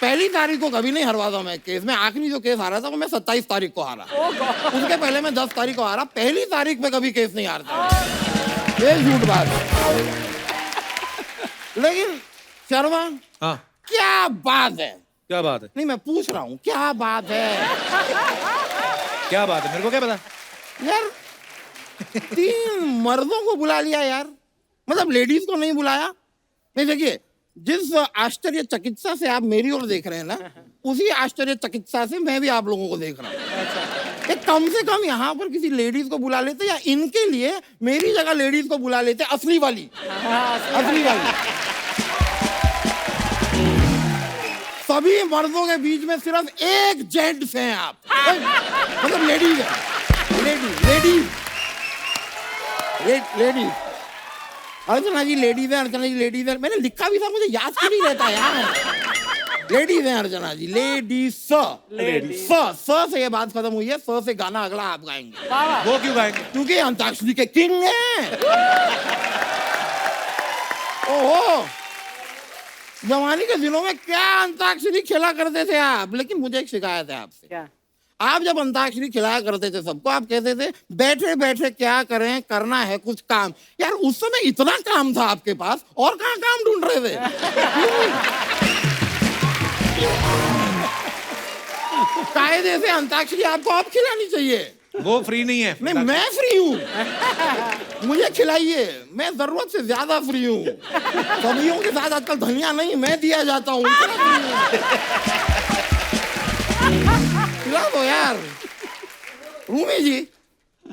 पहली तारीख को कभी नहीं हरवाता मैं केस में। आखिरी जो केस हारा था वो मैं 27 तारीख को हारा। उसके पहले मैं 10 तारीख को हारा। पहली तारीख पे कभी केस नहीं हारता। ये झूठ बात है। लेकिन शर्मा, हाँ, क्या बात है? क्या बात है? नहीं, मैं पूछ रहा हूँ क्या बात है? क्या बात है? मेरे को क्या पता? यार 3 मर्दों को बुला लिया यार, मतलब लेडीज को नहीं बुलाया। नहीं, देखिए, जिस आश्चर्य चिकित्सा से आप मेरी ओर देख रहे हैं ना, उसी आश्चर्य चिकित्सा से मैं भी आप लोगों को देख रहा हूँ। कम से कम यहाँ पर किसी लेडीज को बुला लेते, या इनके लिए मेरी जगह लेडीज को बुला लेते, असली वाली। असली वाली। सभी मर्दों के बीच में सिर्फ एक जेंट्स हैं आप, मतलब लेडीज है। लेडीज अर्चना जी लेडीज है, अर्चना जी लेडीज है। मैंने लिखा भी था, मुझे याद क्यों नहीं रहता यार। लेडीज है अर्चना जी, लेडीज। स से ये बात खत्म हुई है। स से गाना अगला आप गाएंगे। वो क्यों गाएंगे? क्योंकि अंताक्षरी के किंग हैं। ओहो, जवानी के दिनों में क्या अंताक्षरी खेला करते थे आप। लेकिन मुझे एक शिकायत है आपसे। क्या? आप जब अंताक्षरी खिलाया करते थे सबको, आप कहते थे बैठे बैठे क्या करें, करना है कुछ काम। यार उस समय इतना काम था आपके पास, और कहाँ काम ढूंढ रहे थे? कायदे से अंताक्षरी आपको अब खिलानी चाहिए। वो फ्री नहीं है। नहीं, मैं फ्री हूँ, मुझे खिलाइए। मैं जरूरत से ज्यादा फ्री हूँ। सब्जियों के साथ आजकल धनिया नहीं, मैं दिया जाता हूँ। खिला दो यार। रूमी जी,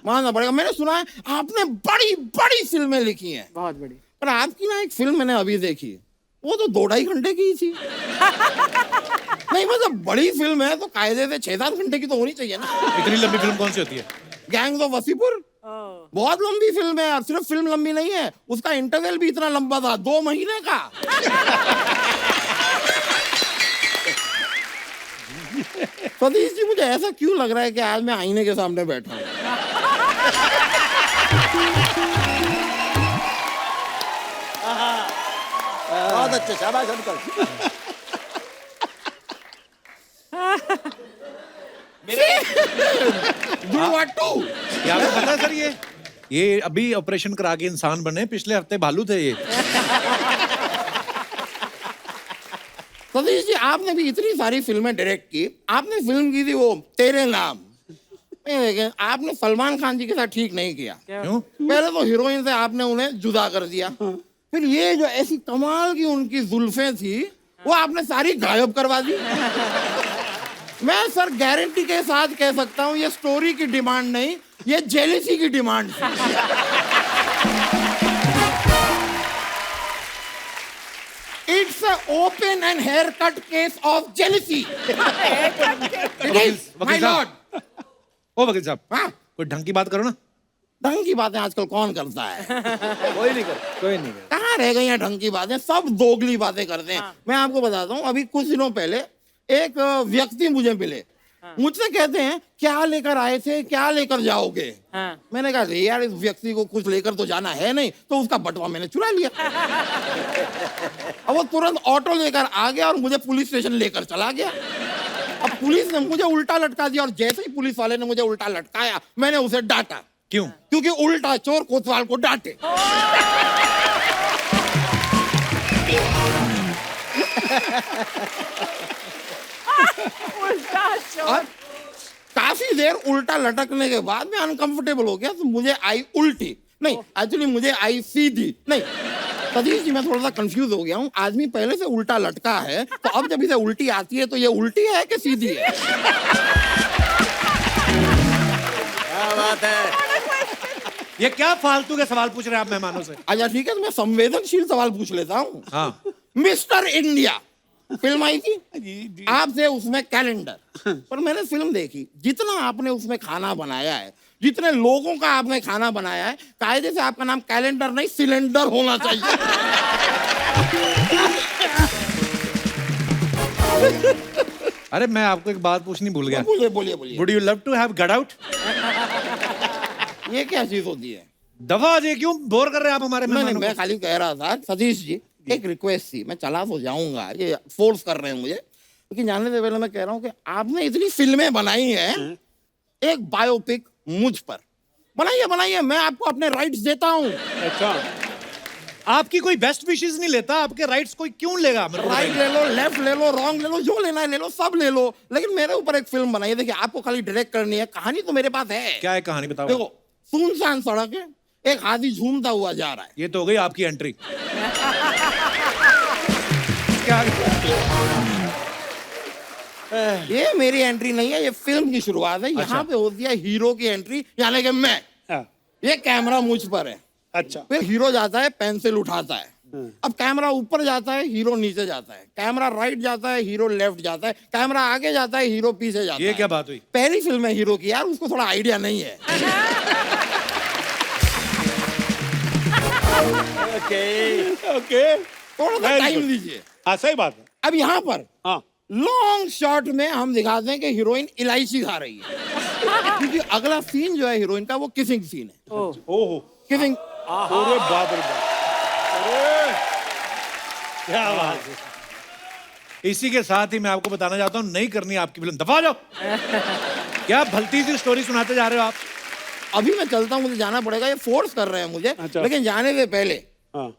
मानना पड़ेगा, मैंने सुना है आपने बड़ी बड़ी फिल्में लिखी हैं। बहुत बड़ी। पर आपकी ना एक फिल्म मैंने अभी देखी, वो तो 2-2.5 घंटे की ही थी। नहीं, मतलब बड़ी फिल्म है तो कायदे से 6-7 घंटे की तो होनी चाहिए ना। इतनी लंबी फिल्म कौन सी होती है? गैंग्स ऑफ वसीपुर बहुत लंबी फिल्म है। और सिर्फ फिल्म लंबी नहीं है, उसका इंटरवल भी इतना लंबा था, 2 महीने का। सतीश जी, मुझे ऐसा क्यों लग रहा है कि आज मैं आईने के सामने बैठा हूँ? बहुत अच्छे, शाबाश अंकल। दुर्वाटू। क्या आपको पता है सर? ये अभी ऑपरेशन करा के इंसान बने, पिछले हफ्ते भालू थे ये। सतीश जी, आपने भी इतनी सारी फिल्में डायरेक्ट की। आपने फिल्म की थी वो तेरे नाम। आपने सलमान खान जी के साथ ठीक नहीं किया। क्यों? पहले तो हीरोइन से आपने उन्हें जुदा कर दिया, फिर ये जो ऐसी कमाल की उनकी जुल्फें थी वो आपने सारी गायब करवा दी। मैं सर गारंटी के साथ कह सकता हूँ, ये स्टोरी की डिमांड नहीं, ये जेलिसी की डिमांड थी। It's an open and haircut case of jealousy. It is, my lord. ओ वकील साहब, हाँ, कोई ढंग की बात करो ना। ढंग की बातें आजकल कौन करता है? कोई नहीं कर। कहाँ रह गई हैं ढंग की बातें? सब दोगली बातें करते हैं। मैं आपको बताता हूँ, अभी कुछ दिनों पहले एक व्यक्ति मुझे मिले। मुझसे कहते हैं क्या लेकर आए थे, क्या लेकर जाओगे? मैंने कहा यार, इस व्यक्ति को कुछ लेकर तो जाना है नहीं, तो उसका बटवा मैंने चुरा लिया। अब वो तुरंत ऑटो लेकर आ गया और मुझे पुलिस स्टेशन लेकर चला गया। अब पुलिस ने मुझे उल्टा लटका दिया, और जैसे ही पुलिस वाले ने मुझे उल्टा लटकाया, मैंने उसे डांटा। क्यों? क्योंकि उल्टा चोर कोतवाल को डांटे। और काफी देर उल्टा लटकने के बाद मैं अनकंफर्टेबल हो गया, तो मुझे आई उल्टी। नहीं, एक्चुअली मुझे आई सीधी। नहीं सतीश जी, मैं थोड़ा सा कंफ्यूज हो गया हूँ। आदमी पहले से उल्टा लटका है, तो अब जब इसे उल्टी आती है तो ये उल्टी है कि सीधी है? क्या बात है। ये क्या फालतू के सवाल पूछ रहे हैं आप मेहमानों से? अच्छा ठीक है, तो मैं संवेदनशील सवाल पूछ लेता हूँ। हाँ। मिस्टर इंडिया फिल्म आई थी आपसे, उसमें कैलेंडर। पर मैंने फिल्म देखी, जितना आपने उसमें खाना बनाया है, जितने लोगों का आपने खाना बनाया है, कायदे से आपका नाम कैलेंडर नहीं सिलेंडर होना चाहिए। अरे मैं आपको एक बात पूछनी भूल गया। बोलिए बोलिए बोलिए। Would you love to have gut out? ये क्या चीज होती है? दफा ये क्यों बोर कर रहे हैं आप हमारे नहीं, मेहमानों मैं खाली कह रहा था सतीश जी, एक रिक्वेस्ट थी, मैं चला तो जाऊंगा, ये फोर्स कर रहे हैं मुझे, लेकिन जाने से पहले मैं कह रहा हूँ कि आपने इतनी फिल्में बनाई हैं, एक बायोपिक मुझ पर बनाइए, बनाइए, मैं आपको अपने राइट्स देता हूँ। अच्छा, आपकी कोई बेस्ट विशेस नहीं लेता, आपके राइट्स कोई क्यों लेगा? मेरे को राइट बताइए। ले लो, लेफ्ट ले लो, रॉन्ग ले लो, जो लेना है ले लो, सब ले लो, लेकिन मेरे ऊपर एक फिल्म बनाइए। देखिए, आपको खाली डायरेक्ट करनी है, कहानी तो मेरे पास है। क्या है कहानी, बताओ। देखो, सुनसान सड़क है, एक हाथी झूमता हुआ जा रहा है। ये तो हो गई आपकी एंट्री। क्या? ये मेरी एंट्री नहीं है, ये फिल्म की शुरुआत है। यहाँ पे होती है हीरो की एंट्री, यानी कि मैं। हाँ, ये कैमरा मुझ पर है, अच्छा, फिर हीरो जाता है, पेंसिल उठाता है। अब कैमरा ऊपर जाता है, हीरो नीचे जाता है, कैमरा राइट जाता है, हीरो लेफ्ट जाता है, कैमरा आगे जाता है, हीरो पीछे जाता है। ये क्या बात हुई? पहली फिल्म है हीरो की, यार उसको थोड़ा आइडिया नहीं है। ओके, थोड़ा सा Very टाइम good. दीजिए। हाँ सही बात है। अब यहाँ पर हाँ, लॉन्ग शॉट में हम दिखाते हैं कि हीरोइन इलायची खा रही है, क्योंकि अगला सीन जो है हीरोइन का वो किसिंग सीन है। ओहो, किसिंग अरे बाप रे बाप, अरे क्या बात है। इसी के साथ ही मैं आपको बताना चाहता हूँ, नहीं करनी आपकी फिल्म, दफा हो जाओ। क्या भलती सी स्टोरी सुनाते जा रहे हो आप? अभी मैं चलता हूँ, मुझे जाना पड़ेगा, ये फोर्स कर रहे हैं मुझे। अच्छा। लेकिन जाने से पहले हाँ,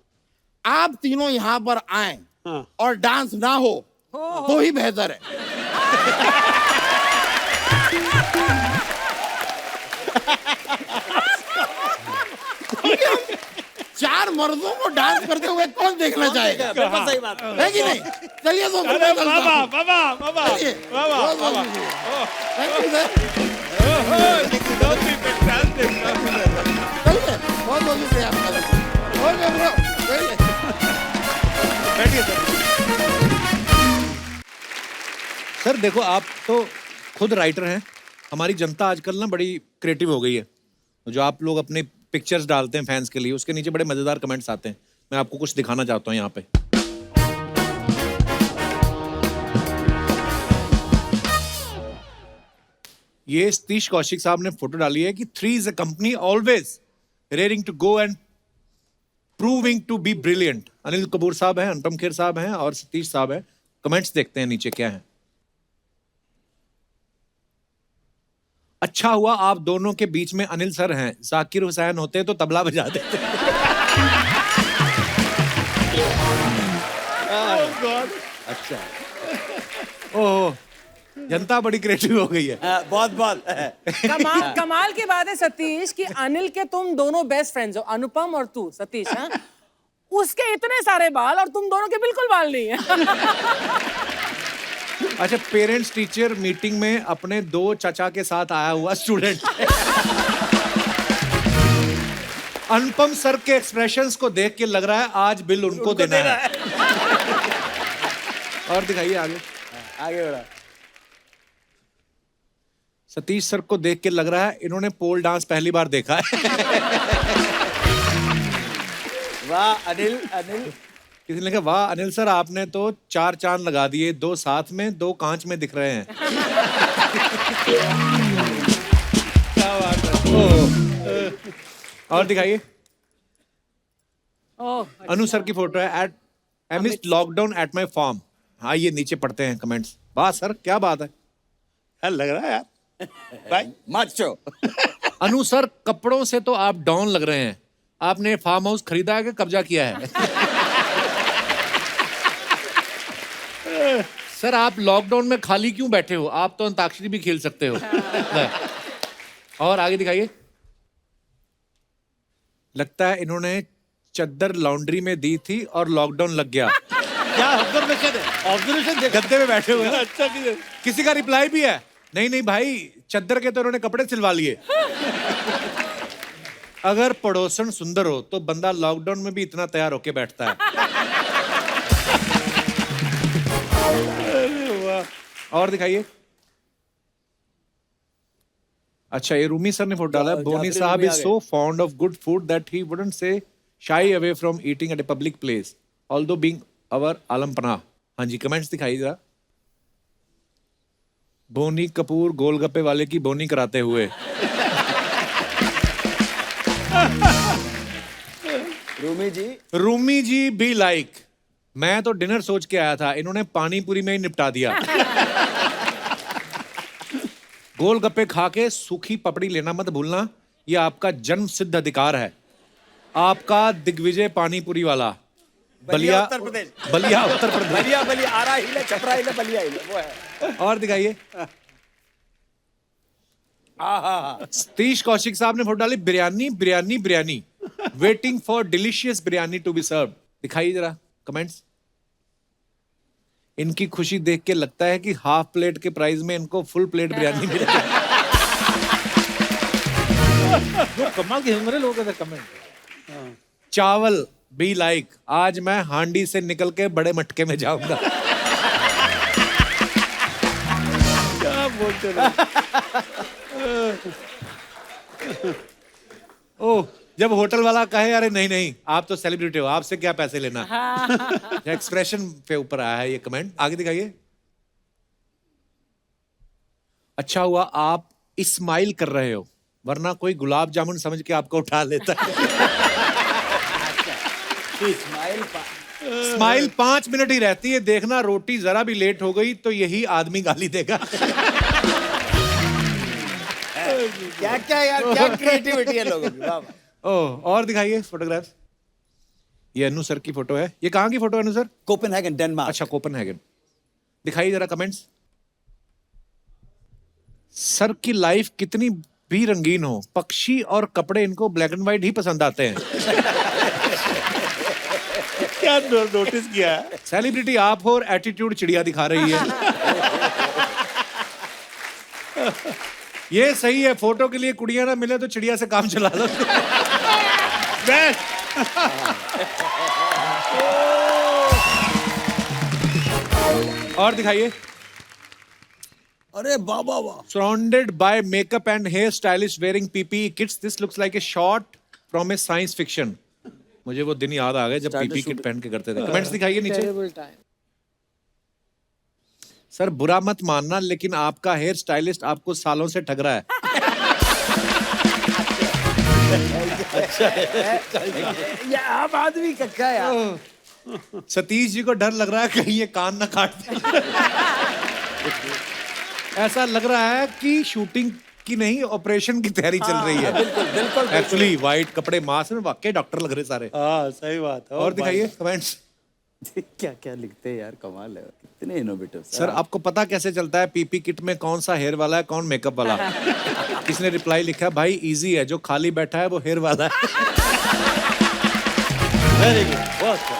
आप तीनों यहाँ पर आए हाँ। और डांस ना हो तो ही बेहतर है। क्योंकि हम चार मर्दों को डांस करते हुए कौन देखना चाहेगा? बिल्कुल सही बात है कि नहीं? चलिए तो अरे बाबा बाबा बाबा चलिए। बाबा बहुत बहुत बाबा, शुक्रिया। Thank you, sir। Don't be fantastic. चलिए, बहुत बहुत शुक्रिया आपका। ओके ब्रो, चलिए। बैठिए सर। सर देखो, आप तो खुद राइटर हैं, हमारी जनता आजकल ना बड़ी क्रिएटिव हो गई है। जो आप लोग अपने पिक्चर्स डालते हैं फैंस के लिए, उसके नीचे बड़े मजेदार कमेंट्स आते हैं। मैं आपको कुछ दिखाना चाहता हूँ यहाँ पे। ये सतीश कौशिक साहब ने फोटो डाली है कि 3 is a company always raring to go and proving to be brilliant। Anil Kapoor साहब हैं, अनुपम खेर साहब हैं और सतीश साहब हैं। कमेंट्स देखते हैं नीचे क्या है। अच्छा हुआ आप दोनों के बीच में अनिल सर हैं, जाकिर हुसैन होते तो तबला बजा देते। अच्छा, ओह, जनता बड़ी क्रिएटिव हो गई है। बहुत बहुत कमाल की बात है सतीश कि अनिल के तुम दोनों बेस्ट फ्रेंड्स हो, अनुपम और तू सतीश। हाँ, उसके इतने सारे बाल और तुम दोनों के बिल्कुल बाल नहीं है। अच्छा, पेरेंट्स टीचर मीटिंग में अपने 2 चाचा के साथ आया हुआ स्टूडेंट। अनुपम सर के एक्सप्रेशंस को देख के लग रहा है आज बिल उनको देना है। और दिखाइए आगे। आगे बढ़ा। सतीश सर को देख के लग रहा है इन्होंने पोल डांस पहली बार देखा है। वाह अनिल, अनिल किसी ने कहा वाह अनिल सर, आपने तो 4 चांद लगा दिए, 2 साथ में 2 कांच में दिख रहे हैं। क्या बात है। और दिखाइए। ओह, अनु सर की फोटो है। At amidst lockdown at my farm. हाँ, ये नीचे पढ़ते हैं कमेंट्स। वाह सर, क्या बात है। यार लग रहा है यार भाई, माचो। अनु सर, कपड़ों से तो आप डॉन लग रहे हैं। आपने फार्म हाउस खरीदा है कि कब्जा किया है? सर, आप लॉकडाउन में खाली क्यों बैठे हो? आप तो अंताक्षरी भी खेल सकते हो। और आगे दिखाइए। लगता है इन्होंने चद्दर लॉन्ड्री में दी थी और लॉकडाउन लग गया। क्या ऑब्जर्वेशन है? ऑब्जर्वेशन देखो। गद्दे में बैठे हुए हैं। अच्छा किसी का रिप्लाई भी है? नहीं नहीं भाई, चद्दर के तो इन्होंने कपड़े सिलवा लिए। अगर पड़ोसन सुंदर हो तो बंदा लॉकडाउन में भी इतना तैयार होके बैठता है। और दिखाइए। अच्छा, ये रूमी सर ने फोटो डाला है। बोनी साहब is so fond of good food that he wouldn't say shy away from eating at a public place although being our आलम पनाह। हाँ जी, कमेंट्स दिखाइए जरा। बोनी कपूर गोलगप्पे वाले की बोनी कराते हुए। रूमी जी, रूमी जी बी लाइक मैं तो डिनर सोच के आया था, इन्होंने पानी पूरी में ही निपटा दिया। गोलगप्पे खा के सूखी पपड़ी लेना मत भूलना, ये आपका जन्म सिद्ध अधिकार है। आपका दिग्विजय पानीपुरी वाला बलिया उत्तर प्रदेश। बलिया उत्तर प्रदेश। बलिया बलिया आरा हिले छपरा हिले बलिया हिले वो है। और दिखाइए। सतीश कौशिक साहब ने फोटो डाली, biryani biryani biryani, waiting for delicious biryani to be serve. दिखाइए जरा कमेंट्स। इनकी खुशी देख के लगता है कि हाफ प्लेट के प्राइस में इनको फुल प्लेट बिरयानी मिल रही है। जो कमाल के हमारे लोग हैं कमेंट। चावल बी लाइक, आज मैं हांडी से निकल के बड़े मटके में जाऊंगा। क्या बोलते रहे। ओह, जब होटल वाला कहे अरे नहीं नहीं आप तो सेलिब्रिटी हो, आपसे क्या पैसे लेना। एक्सप्रेशन पे ऊपर आया है ये कमेंट। आगे दिखाइए। अच्छा हुआ आप स्माइल कर रहे हो, वरना कोई गुलाब जामुन समझ के आपको उठा लेता है। स्माइल 5 मिनट ही रहती है, देखना रोटी जरा भी लेट हो गई तो यही आदमी गाली देगा। क्या क्या यार, क्या क्रिएटिविटी है लोगों की। वाह वाह। ओह, और दिखाइए फोटोग्राफ। ये अनु सर की फोटो है। ये कहाँ की फोटो है अनु सर? Copenhagen Denmark. अच्छा, कोपेनहेगन। दिखाइए जरा कमेंट्स। सर की लाइफ कितनी भी रंगीन हो, पक्षी और कपड़े इनको ब्लैक एंड व्हाइट ही पसंद आते हैं। क्या नोटिस किया है? सेलिब्रिटी आप हो और एटीट्यूड चिड़िया दिखा रही है। ये सही है, फोटो के लिए कुड़िया ना मिले तो चिड़िया से काम चला लो। और दिखाइए। अरे बाबा वाह। Surrounded by makeup and hair stylists wearing PPE kits, this looks like a shot from a science fiction. मुझे वो दिन याद आ गए जब PPE किट पहन के करते थे। कमेंट्स दिखाइए नीचे। सर बुरा मत मानना, लेकिन आपका हेयर स्टाइलिस्ट आपको सालों से ठग रहा है। ये आम आदमी का क्या यार। सतीश जी को डर लग रहा है कहीं ये कान ना काट दे। ऐसा लग रहा है कि शूटिंग की नहीं ऑपरेशन की तैयारी चल रही है। बिल्कुल बिल्कुल। एक्चुअली व्हाइट कपड़े, मास्क में वाकई डॉक्टर लग रहे सारे। हाँ सही बात है। और दिखाइए कमेंट्स। क्या क्या लिखते हैं यार, कमाल है, कितने इनोवेटिव। सर आपको पता कैसे चलता है पीपी किट में कौन सा हेयर वाला है कौन मेकअप वाला? किसने रिप्लाई लिखा, भाई इजी है, जो खाली बैठा है वो हेयर वाला है। वेरी गुड, बहुत अच्छा।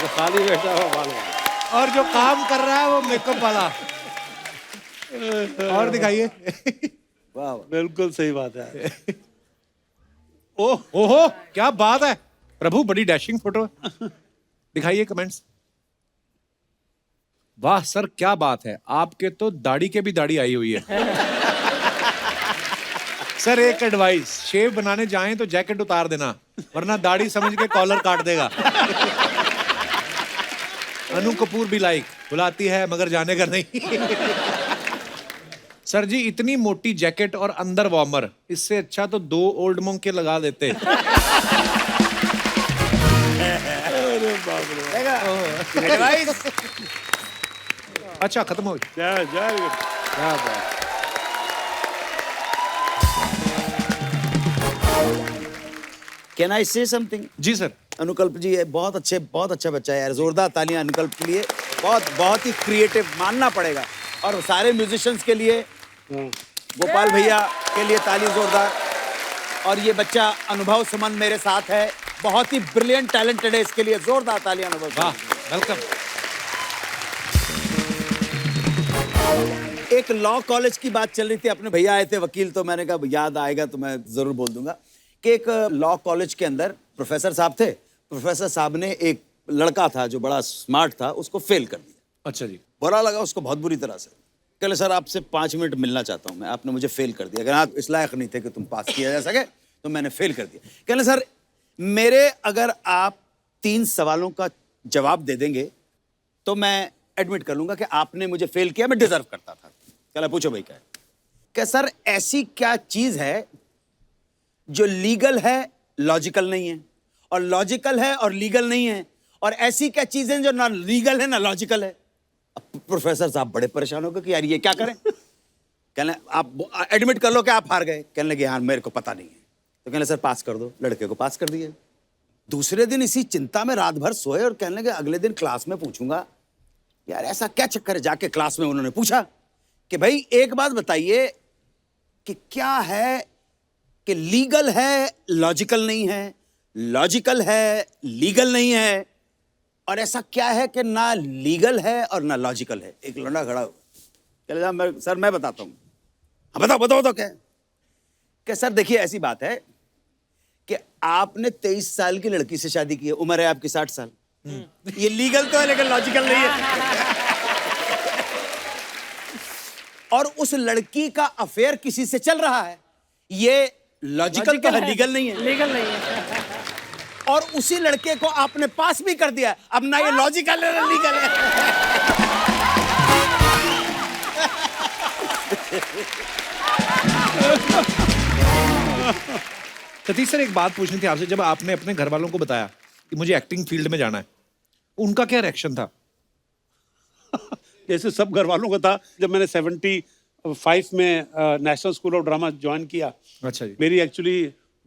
जो खाली बैठा हुआ बाल वाला। और जो काम कर रहा है वो मेकअप वाला। और दिखाइए। वाह बिल्कुल सही बात है। ओह ओहो, क्या बात है प्रभु, बड़ी डैशिंग फोटो। दिखाइए कमेंट्स। वाह सर क्या बात है, आपके तो दाढ़ी के भी दाढ़ी आई हुई है। सर एक एडवाइस, शेव बनाने जाएं तो जैकेट उतार देना, वरना दाढ़ी समझ के कॉलर काट देगा। अनु कपूर भी लाइक, बुलाती है मगर जाने का नहीं। सर जी इतनी मोटी जैकेट और अंदर वार्मर, इससे अच्छा तो 2 ओल्ड मोंग के लगा देते। एडवाइस। अच्छा खत्म हो गया। क्या बात। कैन आई से समथिंग? जी सर। अनुकल्प जी ये बहुत अच्छा बच्चा है यार, जोरदार तालियां अनुकल्प के लिए। बहुत ही क्रिएटिव मानना पड़ेगा। और सारे म्यूजिशियंस के लिए, गोपाल भैया के लिए ताली जोरदार। और ये बच्चा अनुभव सुमन मेरे साथ है, बहुत ही ब्रिलियंट टैलेंटेड है, इसके लिए जोरदार तालियां अनुभव। वाह वेलकम। एक लॉ कॉलेज की बात चल रही थी, अपने भैया आए थे वकील, तो मैंने कहा याद आएगा तो मैं जरूर बोल दूंगा कि एक लॉ कॉलेज के अंदर प्रोफेसर साहब थे। प्रोफेसर साहब ने एक लड़का था जो बड़ा स्मार्ट था, उसको फेल कर दिया। अच्छा जी। बुरा लगा उसको बहुत बुरी तरह से। कहले सर आपसे 5 मिनट मिलना चाहता हूँ मैं, आपने मुझे फेल कर दिया, अगर आप इस लायक नहीं थे कि तुम पास किया जा सके तो मैंने फेल कर दिया। कहले सर मेरे अगर आप 3 सवालों का जवाब दे देंगे तो मैं एडमिट कर लूंगा कि आपने मुझे फेल किया, मैं डिजर्व करता था। कहला पूछो भाई क्या है? क्या सर ऐसी क्या चीज है जो लीगल है लॉजिकल नहीं है, और लॉजिकल है और लीगल नहीं है, और ऐसी क्या चीजें जो ना लीगल है ना लॉजिकल है। अब प्रोफेसर साहब बड़े परेशान हो गए कि यार ये क्या करें। कहने आप एडमिट कर लो कि आप हार गए। कहने लगे हाँ मेरे को पता नहीं है। तो कहने सर पास कर दो। लड़के को पास कर दिए। दूसरे दिन इसी चिंता में रात भर सोए और कहने लगे अगले दिन क्लास में पूछूंगा यार ऐसा क्या चक्कर है। जाके क्लास में उन्होंने पूछा कि भाई एक बात बताइए कि क्या है कि लीगल है लॉजिकल नहीं है, लॉजिकल है लीगल नहीं है, और ऐसा क्या है कि ना लीगल है और ना लॉजिकल है। एक लौंडा खड़ा हो चले सर मैं बताता हूं। हाँ बताओ बताओ तो क्या सर देखिए ऐसी बात है कि आपने 23 साल की लड़की से शादी की है, उम्र है आपकी 60 साल। ये लीगल तो है लेकिन लॉजिकल नहीं है। और उस लड़की का अफेयर किसी से चल रहा है, ये लॉजिकल तो है, लीगल नहीं है। लीगल नहीं है। और उसी लड़के को आपने पास भी कर दिया। अब ना ये लॉजिकल है ना लीगल है। सतीश सर एक बात पूछनी थी आपसे, जब आपने अपने घर वालों को बताया कि मुझे एक्टिंग फील्ड में जाना है, उनका क्या रिएक्शन था? जैसे सब घर वालों का था। जब मैंने 75 में national school of drama join किया, अच्छा जी। मेरी एक्चुअली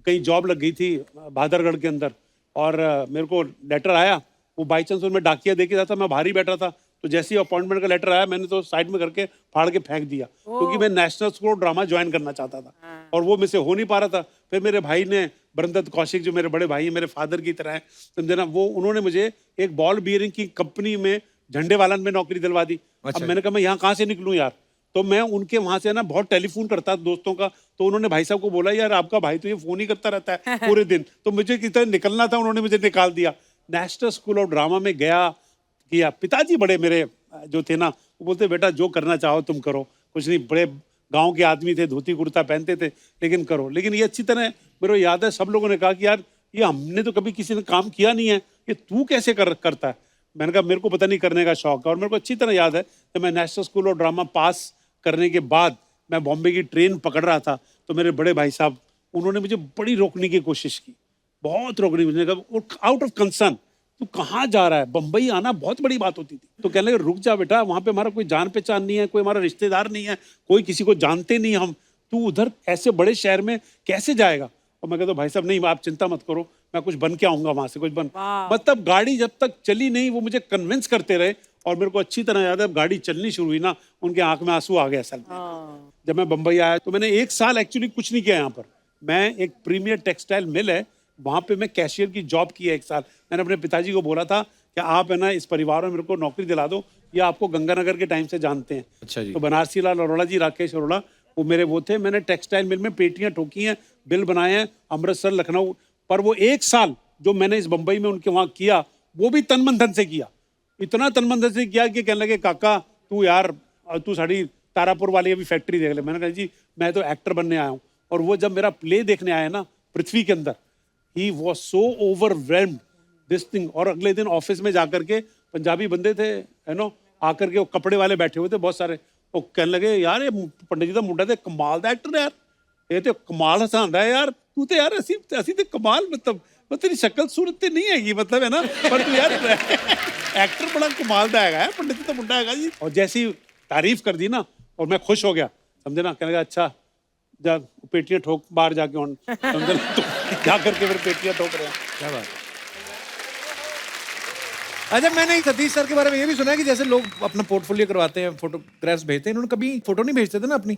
कहीं जॉब लग गई थी बहादुरगढ़ के अंदर, और मेरे को लेटर आया। वो बाई चांस उनमें डाकिया दे के था, मैं बाहर ही बैठा था। तो जैसे ही अपॉइंटमेंट का लेटर आया मैंने तो साइड में करके फाड़ के फेंक दिया, क्योंकि मैं national school of drama join करना चाहता था और वो मुझसे हो नहीं पा रहा था। फिर मेरे भाई ने, ब्रह्मदत्त कौशिक जो मेरे बड़े भाई हैं, मेरे फादर की तरह है समझे ना, वो उन्होंने मुझे एक बॉल बियरिंग की कंपनी में झंडे वालन में नौकरी दिलवा दी। अब मैंने कहा मैं यहाँ कहाँ से निकलूँ यार। तो मैं उनके वहां से ना बहुत टेलीफोन करता दोस्तों का, तो उन्होंने भाई साहब को बोला यार आपका भाई तो ये फोन ही करता रहता है पूरे दिन। तो मुझे कितना निकलना था, उन्होंने मुझे निकाल दिया। नेशनल स्कूल ऑफ ड्रामा में गया, किया। पिताजी बड़े मेरे जो थे ना, वो बोलते बेटा जो करना चाहो तुम करो, कुछ नहीं, बड़े गांव के आदमी थे, धोती कुर्ता पहनते थे, लेकिन करो। लेकिन ये अच्छी तरह मेरे को याद है सब लोगों ने कहा कि यार ये हमने तो कभी किसी ने काम किया नहीं है, ये तू कैसे करता है। मैंने कहा मेरे को पता नहीं करने का शौक है। और मेरे को अच्छी तरह याद है कि मैं नेशनल स्कूल ऑफ ड्रामा पास करने के बाद मैं बॉम्बे की ट्रेन पकड़ रहा था, तो मेरे बड़े भाई साहब उन्होंने मुझे बड़ी रोकने की कोशिश की, बहुत रोकने की। कहा आउट ऑफ कंसर्न तू कहाँ जा रहा है, बम्बई आना बहुत बड़ी बात होती थी। तो कहने लगे रुक जा बेटा, वहाँ पे हमारा कोई जान पहचान नहीं है, कोई हमारा रिश्तेदार नहीं है, कोई किसी को जानते नहीं हम, तू उधर ऐसे बड़े शहर में कैसे जाएगा। और मैं कहता भाई साहब नहीं आप चिंता मत करो, मैं कुछ बन के आऊंगा वहां से, कुछ बन। मतलब गाड़ी जब तक चली नहीं वो मुझे कन्विंस करते रहे। और मेरे को अच्छी तरह याद है गाड़ी चलनी शुरू हुई ना, उनके आंख में आंसू आ गए असल में। जब मैं बम्बई आया तो मैंने 1 साल एक्चुअली कुछ नहीं किया यहाँ पर। मैं एक प्रीमियर टेक्सटाइल मिल है वहां पे मैं कैशियर की जॉब की है 1 साल। मैंने अपने पिताजी को बोला था कि आप है ना इस परिवार में मेरे को नौकरी दिला दो, या आपको गंगानगर के टाइम से जानते हैं। अच्छा जी। तो बनारसी लाल अरोड़ा जी, राकेश अरोड़ा, वो मेरे वो थे। मैंने टेक्सटाइल मिल में पेटियां ठोकी हैं, बिल बनाए हैं, अमृतसर लखनऊ। पर वो 1 साल जो मैंने इस बम्बई में उनके वहां किया, वो भी तन मन धन से किया। इतना तन मन धन से किया कि कहने लगे काका तू यार तू साड़ी तारापुर वाली अभी फैक्ट्री देख ले। मैंने कहा जी मैं तो एक्टर बनने आया हूँ। और वो जब मेरा प्ले देखने आया ना पृथ्वी के अंदर, he was so overwhelmed this thing. और अगले दिन ऑफिस में जाकर के पंजाबी बंदे थे है नो, आकर के वो कपड़े वाले बैठे हुए थे बहुत सारे, वो कहने लगे यार ये पंडित जी का मुंडा तो कमाल दा एक्टर यार, ये तो कमाल हसांदा है यार, तू तो यार असी तो कमाल, मतलब तेरी शक्ल सूरत तो नहीं हैगी, मतलब है ना, पर तू यार एक्टर बड़ा कमाल दा है, पंडित जी तो मुंडा है जी। और जैसी तारीफ कर दी ना और मैं खुश हो गया समझे ना। कहने लगा अच्छा जा पेटियां ठोक बाहर जाके, और समझे ना, तो जा करके फिर पेटियां ठोक रहे हैं। क्या बात है। अच्छा मैंने सतीश सर के बारे में ये भी सुना है कि जैसे लोग अपना पोर्टफोलियो करवाते हैं, फोटोग्राफ्स भेजते हैं, इन्होंने कभी फोटो नहीं भेजते थे ना अपनी।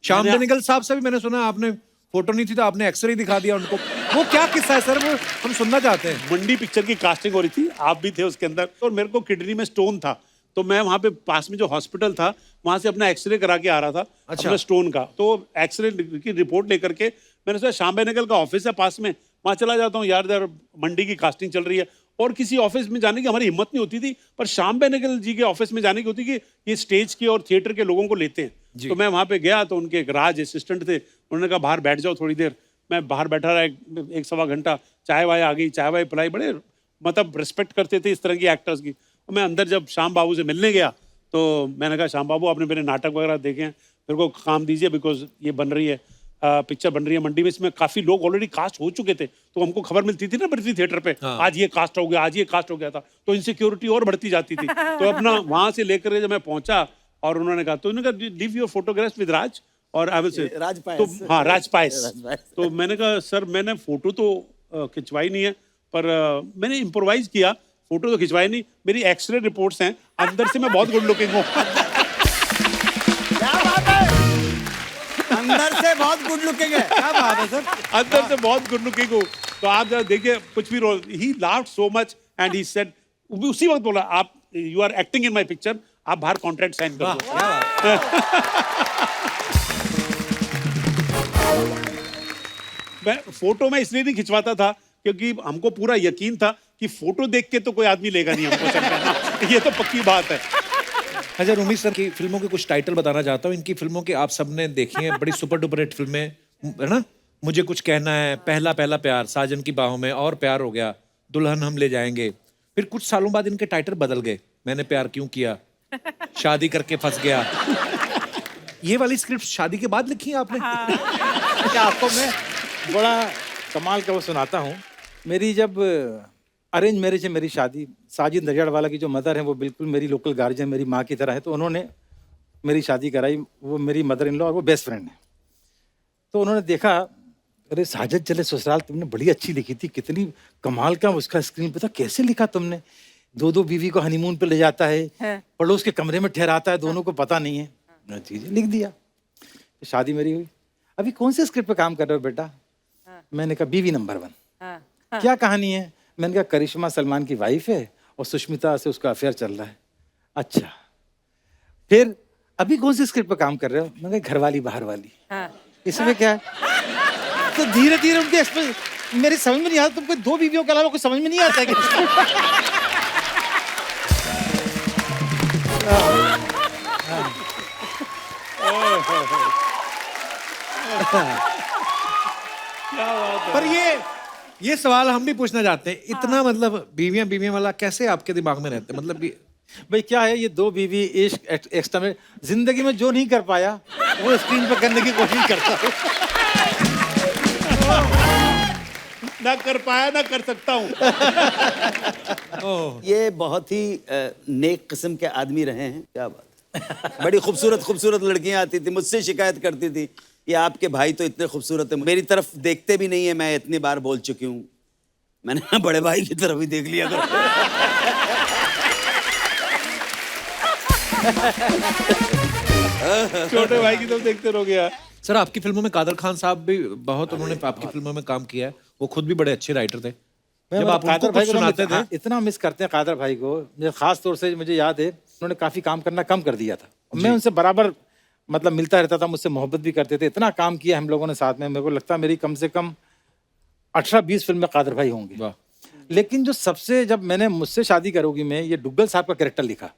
श्याम बेनेगल साहब से भी मैंने सुना आपने फोटो नहीं थी तो आपने एक्सरे दिखा दिया उनको, वो क्या किस्सा है सर, वो हम सुनना चाहते हैं। मंडी पिक्चर की कास्टिंग हो रही थी, आप भी थे उसके अंदर, और मेरे को किडनी में स्टोन था। तो मैं वहां पे पास में जो हॉस्पिटल था वहां से अपना एक्सरे करा के आ रहा था। अच्छा। अपना स्टोन का, तो एक्सरे की रिपोर्ट लेकर के मैंने सोचा श्याम बेनेगल का ऑफिस है पास में, वहां चला जाता हूँ यार मंडी की कास्टिंग चल रही है। और किसी ऑफिस में जाने की हमारी हिम्मत नहीं होती थी, पर श्याम बेनेगल जी के ऑफिस में जाने की होती कि ये स्टेज के और थिएटर के लोगों को लेते हैं। तो मैं वहां पे गया तो उनके एक राज असिस्टेंट थे, उन्होंने कहा बाहर बैठ जाओ थोड़ी देर। मैं बाहर बैठा रहा एक सवा घंटा, चाय वाय आ गई, चाय वाय पिलाई, बड़े मतलब रिस्पेक्ट करते थे इस तरह की एक्टर्स की। और मैं अंदर जब श्याम बाबू से मिलने गया तो मैंने कहा श्याम बाबू आपने मेरे नाटक वगैरह देखे हैं, मेरे को काम दीजिए बिकॉज ये बन रही है। पिक्चर बन रही है मंडी में, इसमें काफी लोग ऑलरेडी कास्ट हो चुके थे, तो हमको खबर मिलती थी ना पृथ्वी थिएटर पे, आज ये कास्ट हो गया, आज ये कास्ट हो गया था, तो इनसिक्योरिटी और बढ़ती जाती थी। तो अपना वहां से लेकर जब मैं पहुंचा और उन्होंने कहा, तो उन्होंने कहा लीव योर फोटोग्राफ्स विद राज और आई विल से राज पायस। तो हाँ राज पायस। राज पायस। तो मैंने कहा सर मैंने फोटो तो खिंचवाई नहीं है, पर मैंने इम्प्रोवाइज किया, फोटो तो खिंचवाई नहीं, मेरी एक्सरे रिपोर्ट्स हैं, अंदर से मैं बहुत गुड लुकिंग हूँ। क्या बात है, अंदर से बहुत गुड लुकिंग है, क्या बात है सर। अंदर से बहुत गुड लुकिंग हूँ। तो आप जरा देखिए कुछ भी role, he laughed so much and he said, उसी वक्त बोला आप you are acting in my picture, आप बाहर कॉन्ट्रैक्ट साइन कर दो। मैं फोटो में इसलिए नहीं खिंचवाता था क्योंकि हमको पूरा यकीन था कि फोटो देख के तो कोई आदमी लेगा नहीं हमको सर, ये तो पक्की बात है। अच्छा रूमी सर की फिल्मों के कुछ टाइटल बताना चाहता हूँ। इनकी फिल्मों के आप सबने देखी हैं, बड़ी सुपर डुपर हिट फिल्में है ना। मुझे कुछ कहना है, पहला पहला प्यार, साजन की बाहों में, और प्यार हो गया, दुल्हन हम ले जाएंगे। फिर कुछ सालों बाद इनके टाइटल बदल गए, मैंने प्यार क्यों किया, शादी करके फंस गया। ये वाली स्क्रिप्ट शादी के बाद लिखी है आपने? अच्छा आपको मैं बड़ा कमाल का वो सुनाता हूँ। मेरी जब अरेंज मैरिज है, मेरी शादी, साजिद नडियाडवाला की जो मदर है वो बिल्कुल मेरी लोकल गार्जियन, मेरी माँ की तरह है, तो उन्होंने मेरी शादी कराई। वो मेरी मदर इन लॉ और वो बेस्ट फ्रेंड है। तो उन्होंने देखा, अरे साजिद चले ससुराल, तुमने बड़ी अच्छी लिखी थी, कितनी कमाल का उसका स्क्रीन पे था, कैसे लिखा तुमने, दो बीवी को हनीमून पे ले जाता है, पड़ोस के कमरे में ठहराता है, दोनों को पता नहीं है, चीजें लिख दिया। शादी मेरी हुई। अभी कौन से स्क्रिप्ट पे काम कर रहे हो बेटा? मैंने कहा बीवी नंबर 1। क्या कहानी है? मैंने कहा करिश्मा सलमान की वाइफ है और सुष्मिता से उसका अफेयर चल रहा है। अच्छा, फिर अभी कौन सी स्क्रिप्ट पे काम कर रहे हो? मैंने कहा घरवाली बाहर वाली। इसमें क्या है? तो धीरे धीरे उनके मेरे समझ में नहीं आता, तुमको 2 बीवियों के अलावा कुछ समझ में नहीं आता है पर ये सवाल हम भी पूछना चाहते हैं, इतना मतलब बीवियां वाला कैसे आपके दिमाग में रहते हैं? मतलब कि भाई क्या है, ये 2 बीवी इश्क एक्स्ट्रा में जिंदगी में जो नहीं कर पाया वो स्क्रीन पर करने की कोशिश करता हूँ। ना कर पाया ना कर सकता हूँ। ये बहुत ही नेक किस्म के आदमी रहे हैं, क्या बात है। बड़ी खूबसूरत खूबसूरत लड़कियां आती थी, मुझसे शिकायत करती थी कि आपके भाई तो इतने खूबसूरत है, मेरी तरफ देखते भी नहीं है। मैं इतनी बार बोल चुकी हूँ, मैंने बड़े भाई की तरफ ही देख लिया करो। छोटे भाई की तरफ देखते रहोगे यार। सर आपकी फिल्मों में कादर खान साहब भी बहुत, उन्होंने आपकी फिल्मों में काम किया है, वो खुद भी बड़े अच्छे राइटर थे। जब आप उनको कुछ सुनाते थे, इतना मिस करते हैं कादर भाई को। मुझे खास तौर से मुझे याद है, उन्होंने काफी काम करना कम कर दिया था। मैं उनसे बराबर मतलब मिलता रहता था, मुझसे मोहब्बत भी करते थे, इतना काम किया हम लोगों ने साथ में। मेरे को लगता है मेरी कम से कम 18-20 फिल्में कादर भाई होंगे। लेकिन जो सबसे, जब मैंने मुझसे शादी करोगी में ये डुग्गल साहब का कैरेक्टर लिखा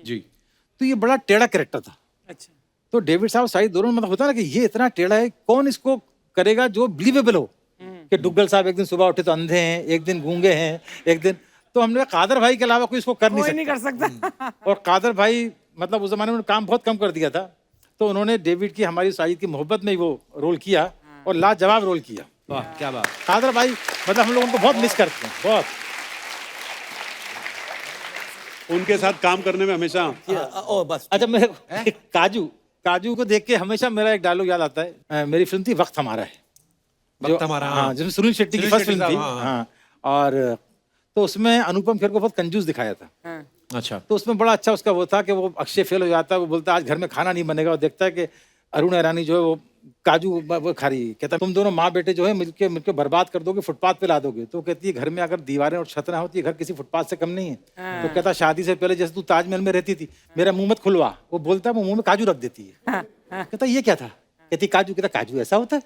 जी, तो ये बड़ा टेढ़ा कैरेक्टर था। अच्छा। तो डेविड साहब शायद दोनों मतलब होता ना कि ये इतना टेढ़ा है, कौन इसको करेगा जो बिलीवेबल हो कि डुग्गल साहब एक दिन सुबह उठे तो अंधे हैं, एक दिन गूंगे हैं, एक दिन, तो हमने कहा कादर भाई के अलावा कोई इसको कर नहीं कर सकता। और कादर भाई मतलब उस जमाने में काम बहुत कम कर दिया था, तो उन्होंने डेविड की, हमारी साजिद की मोहब्बत में ही वो रोल किया और लाजवाब रोल किया। वाह क्या बात। कादर भाई मतलब हम लोग उनको बहुत मिस करते हैं, बहुत। उनके साथ काम करने में हमेशा ओ बस। अच्छा, मेरे काजू को देख के हमेशा मेरा एक डायलॉग याद आता है। मेरी फिल्म थी वक्त हमारा है, वक्त हमारा, हाँ, जिसमें सुनील शेट्टी की फर्स्ट फिल्म थी। हाँ, और तो उसमें अनुपम खेर को बहुत कंजूस दिखाया था। अच्छा, तो उसमें बड़ा अच्छा उसका वो था कि वो अक्षय फेल हो जाता है, वो बोलता है आज घर में खाना नहीं बनेगा, और देखता है कि अरुण ईरानी जो है वो काजू वो खा रही है, कहता है तुम दोनों माँ बेटे जो है मिलके बर्बाद कर दोगे, फुटपाथ पे ला दोगे। तो कहती है घर में अगर दीवारें और छत ना होती है, घर किसी फुटपाथ से कम नहीं है। तो कहता शादी से पहले जैसे तू ताजमहल में रहती थी, मेरा मुंह मत खुलवा। वो बोलता है वो मुंह में काजू रख देती है। कहता ये क्या था? कहती काजू। कहता काजू ऐसा होता है?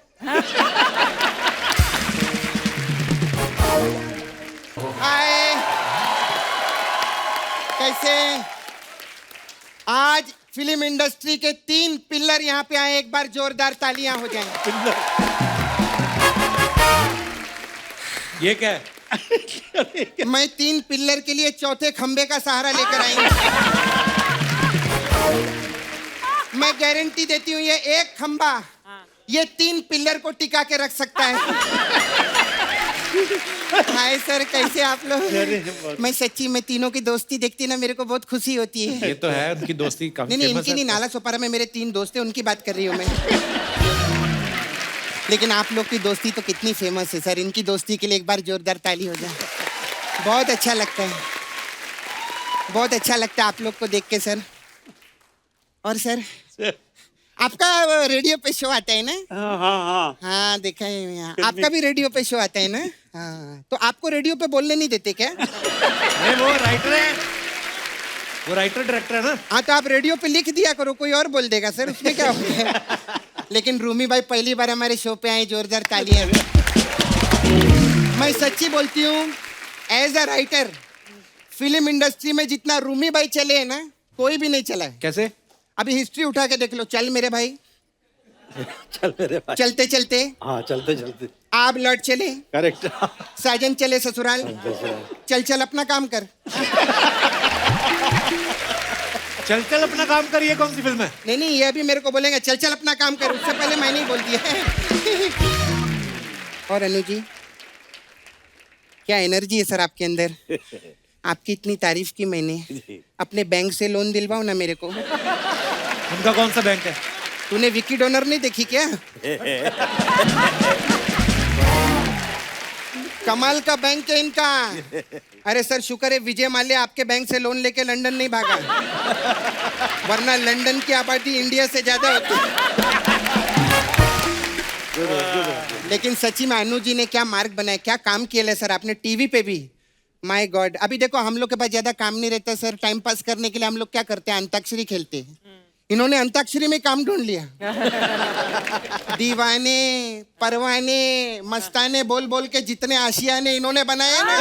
हाय, कैसे? आज फिल्म इंडस्ट्री के 3 पिल्लर यहाँ पे आए, एक बार जोरदार तालियां हो जाएं। ये क्या है? मैं 3 पिल्लर के लिए चौथे खंबे का सहारा लेकर आई हूँ। मैं गारंटी देती हूँ, ये एक खंबा ये 3 पिलर को टिका के रख सकता है। हाय सर, कैसे आप लोग? मैं सच्ची में तीनों की दोस्ती देखती ना मेरे को बहुत खुशी होती है। ये तो है, उनकी दोस्ती काफी नहीं, फेमस इनकी है। नहीं, नाला सोपारा में मेरे 3 दोस्त हैं, उनकी बात कर रही हूँ मैं। लेकिन आप लोग की दोस्ती तो कितनी फेमस है सर, इनकी दोस्ती के लिए एक बार जोरदार ताली हो जाए। बहुत अच्छा लगता है, बहुत अच्छा लगता है आप लोग को देख के सर। और सर, आपका रेडियो पे शो आता है ना? हाँ हाँ हाँ। हाँ, देखा है मैं। आपका भी रेडियो पे शो आता है ना? हाँ, तो आपको रेडियो पे बोलने नहीं देते क्या? नहीं, वो राइटर है, वो राइटर डायरेक्टर है ना। हाँ, तो आप रेडियो पे लिख दिया करो, कोई और बोल देगा सर, उसमें क्या हो गया? लेकिन रूमी भाई पहली बार हमारे शो पे आए, जोरदार तालियां। मैं सच्ची बोलती हूँ, as a writer film industry में जितना रूमी भाई चले हैं ना, कोई भी नहीं चला है। कैसे? अभी हिस्ट्री उठा के देख लो। चल मेरे भाई, चल मेरे भाई। चलते चलते हाँ, चलते चलते। आप लौट चले, करेक्ट। साजन चले ससुराल, चल चल अपना काम कर। चल चल अपना काम कर, ये कौन सी फिल्म है? नहीं नहीं, ये अभी मेरे को बोलेंगे चल चल अपना काम कर, उससे पहले मैंने ही बोल दिया है। और अनु जी, क्या एनर्जी है सर आपके अंदर। आपकी इतनी तारीफ की मैंने। अपने बैंक से लोन दिलवाओ ना मेरे को। उनका कौन सा बैंक है? तूने विकी डोनर नहीं देखी क्या? कमाल का बैंक है इनका। अरे सर, शुक्र है विजय माल्या आपके बैंक से लोन लेके लंदन नहीं भागा, वरना लंदन की आबादी इंडिया से ज्यादा होती। लेकिन सच्ची में अनु जी ने क्या मार्ग बनाया, क्या काम किया है सर आपने टीवी पे भी। माय गॉड, अभी देखो हम लोग के पास ज्यादा काम नहीं रहता सर, टाइम पास करने के लिए हम लोग क्या करते हैं, अंताक्षरी खेलते हैं। इन्होंने अंताक्षरी में काम ढूंढ लिया। दीवाने, परवाने, मस्ताने बोल बोल के जितने आशियाने इन्होंने बनाए ना,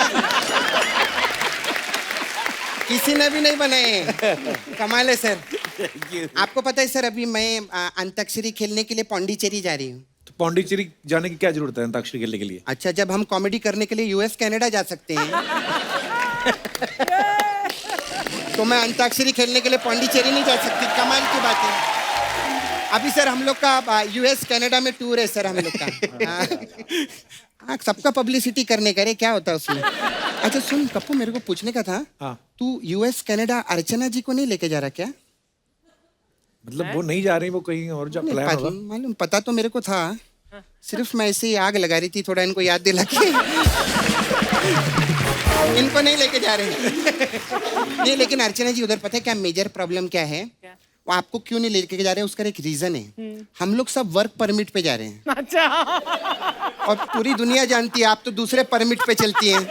किसी ने भी नहीं बनाए। कमाल है सर। आपको पता है सर, अभी मैं अंताक्षरी खेलने के लिए पौंडीचेरी जा रही हूँ। तो पौंडीचेरी जाने की क्या जरूरत है अंताक्षरी खेलने के लिए? अच्छा, जब हम कॉमेडी करने के लिए यूएस कनाडा जा सकते हैं, तो मैं अंताक्षरी खेलने के लिए पौंडीचेरी नहीं जा सकती। कमाल की बात है। अभी सर हम लोग का यूएस कनाडा में टूर है सर हम लोग का। हाँ, सबका पब्लिसिटी करने का रे, क्या होता है उसमें। अच्छा सुन कप्पू, मेरे को पूछने का था, हाँ। तू यूएस कनाडा अर्चना जी को नहीं लेके जा रहा क्या? मतलब वो नहीं जा रही, वो कहीं और जा प्लान होगा। मालूम, पता तो मेरे को था, सिर्फ मैं ऐसे ही आग लगा रही थी थोड़ा इनको याद दिला के। इनको नहीं लेके जा रहे। नहीं, लेकिन अर्चना जी उधर पता है क्या मेजर प्रॉब्लम क्या है? वो आपको क्यों नहीं लेके जा रहे, उसका एक रीजन है। हम लोग सब वर्क परमिट पे जा रहे हैं। अच्छा। और पूरी दुनिया जानती है आप तो दूसरे परमिट पे चलती हैं।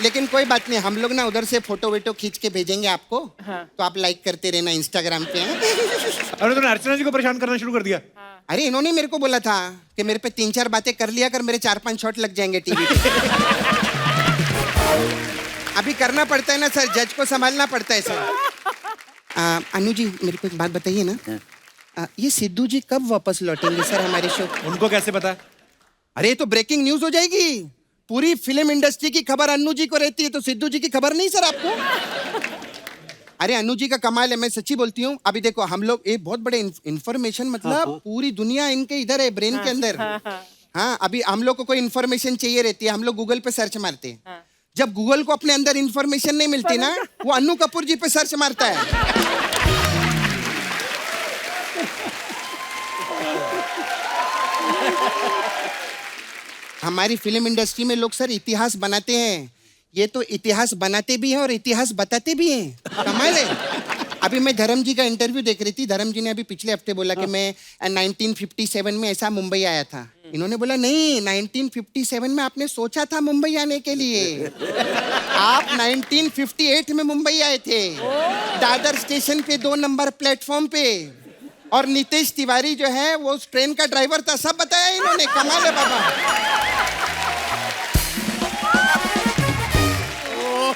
लेकिन कोई बात नहीं, हम लोग ना उधर से फोटो वेटो खींच के भेजेंगे आपको। हाँ। तो आप लाइक करते रहना इंस्टाग्राम पे। अरे तूने अर्चना जी को परेशान करना शुरू कर दिया। अरे इन्होंने मेरे को बोला था कि मेरे पे 3-4 बातें कर लिया कर, मेरे 4-5 शॉट लग जाएंगे टीवी पे। अभी करना पड़ता है ना सर, जज को संभालना पड़ता है सर। अनु जी, मेरे को एक बात बताइए ना, ये सिद्धू जी कब वापस लौटेंगे सर हमारे शो? उनको कैसे पता? अरे ये तो ब्रेकिंग न्यूज हो जाएगी। पूरी फिल्म इंडस्ट्री की खबर अनु जी को रहती है, तो सिद्धू जी की खबर नहीं सर आपको? अरे अनु जी का कमाल है, मैं सच्ची बोलती हूँ। अभी देखो हम लोग एक बहुत बड़े इंफॉर्मेशन, मतलब पूरी दुनिया इनके इधर है, ब्रेन के अंदर। हाँ, अभी हम लोग को कोई इन्फॉर्मेशन चाहिए रहती है, हम लोग गूगल पे सर्च मारते हैं। जब गूगल को अपने अंदर इन्फॉर्मेशन नहीं मिलती ना, वो अन्नू कपूर जी पे सर्च मारता है। हमारी फिल्म इंडस्ट्री में लोग सर इतिहास बनाते हैं, ये तो इतिहास बनाते भी हैं और इतिहास बताते भी हैं। कमाल है। अभी मैं धर्म जी का इंटरव्यू देख रही थी, धर्म जी ने अभी पिछले हफ्ते बोला कि मैं 1957 में ऐसा मुंबई आया था। इन्होंने बोला नहीं, 1957 में आपने सोचा था मुंबई आने के लिए, आप 1958 में मुंबई आए थे, दादर स्टेशन पे 2 नंबर प्लेटफॉर्म पे, और नितेश तिवारी जो है वो उस ट्रेन का ड्राइवर था। सब बताया इन्होंने। कमाल है बाबा।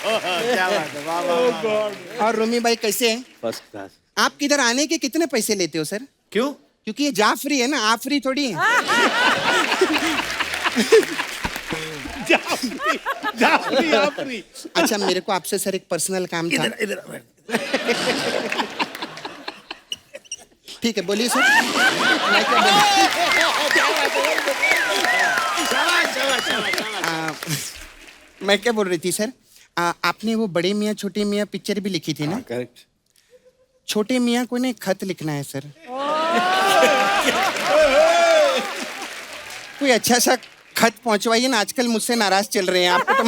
क्या बात है, वाह वाह वाह। और रूमी भाई कैसे हैं? First class. आप किधर आने के कितने पैसे लेते हो सर? क्यों? क्योंकि ये जाफरी है ना, आफरी थोड़ी है। जाफरी। अच्छा, मेरे को आपसे सर एक पर्सनल काम था। ठीक है बोलिए सर। मैं क्या मैं क्या बोल रही थी सर, आपने वो बड़े मियाँ छोटे मियाँ पिक्चर भी लिखी थी ना? करेक्ट। छोटे मियाँ को ने खत लिखना है सर। कोई अच्छा सा खत पहुंचवाइए ना, आजकल मुझसे नाराज चल रहे हैं, आपको तो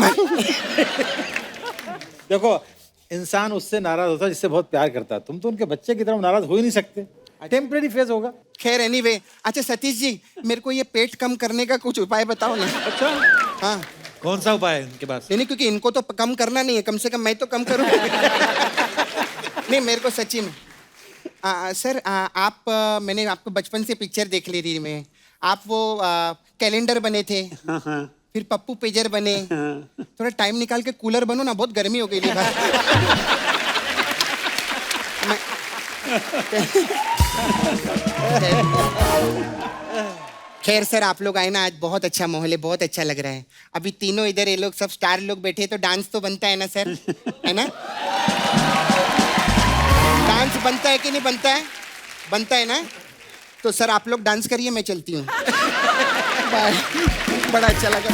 देखो, इंसान उससे नाराज होता है जिससे बहुत प्यार करता है। तुम तो उनके बच्चे की तरह नाराज हो ही नहीं सकते। टेम्परेरी फेज होगा। खैर एनीवे, अच्छा सतीश जी, मेरे को ये पेट कम करने का कुछ उपाय बताओ ना। अच्छा, हाँ कौन सा उपाय है उनके पास? नहीं, क्योंकि इनको तो कम करना नहीं है, कम से कम मैं तो कम करूँ। नहीं मेरे को सच्ची में सर, मैंने आपको बचपन से पिक्चर देख ली थी मैं। आप वो कैलेंडर बने थे, फिर पप्पू पेजर बने। थोड़ा टाइम निकाल के कूलर बनो ना, बहुत गर्मी हो गई थी भाई। खैर सर, आप लोग आए ना आज, बहुत अच्छा माहौल है, बहुत अच्छा लग रहा है। अभी तीनों इधर ये लोग सब स्टार लोग बैठे, तो डांस तो बनता है ना सर, है ना? डांस बनता है कि नहीं बनता है? बनता है ना? तो सर आप लोग डांस करिए, मैं चलती हूँ। बाय। बड़ा अच्छा लगा।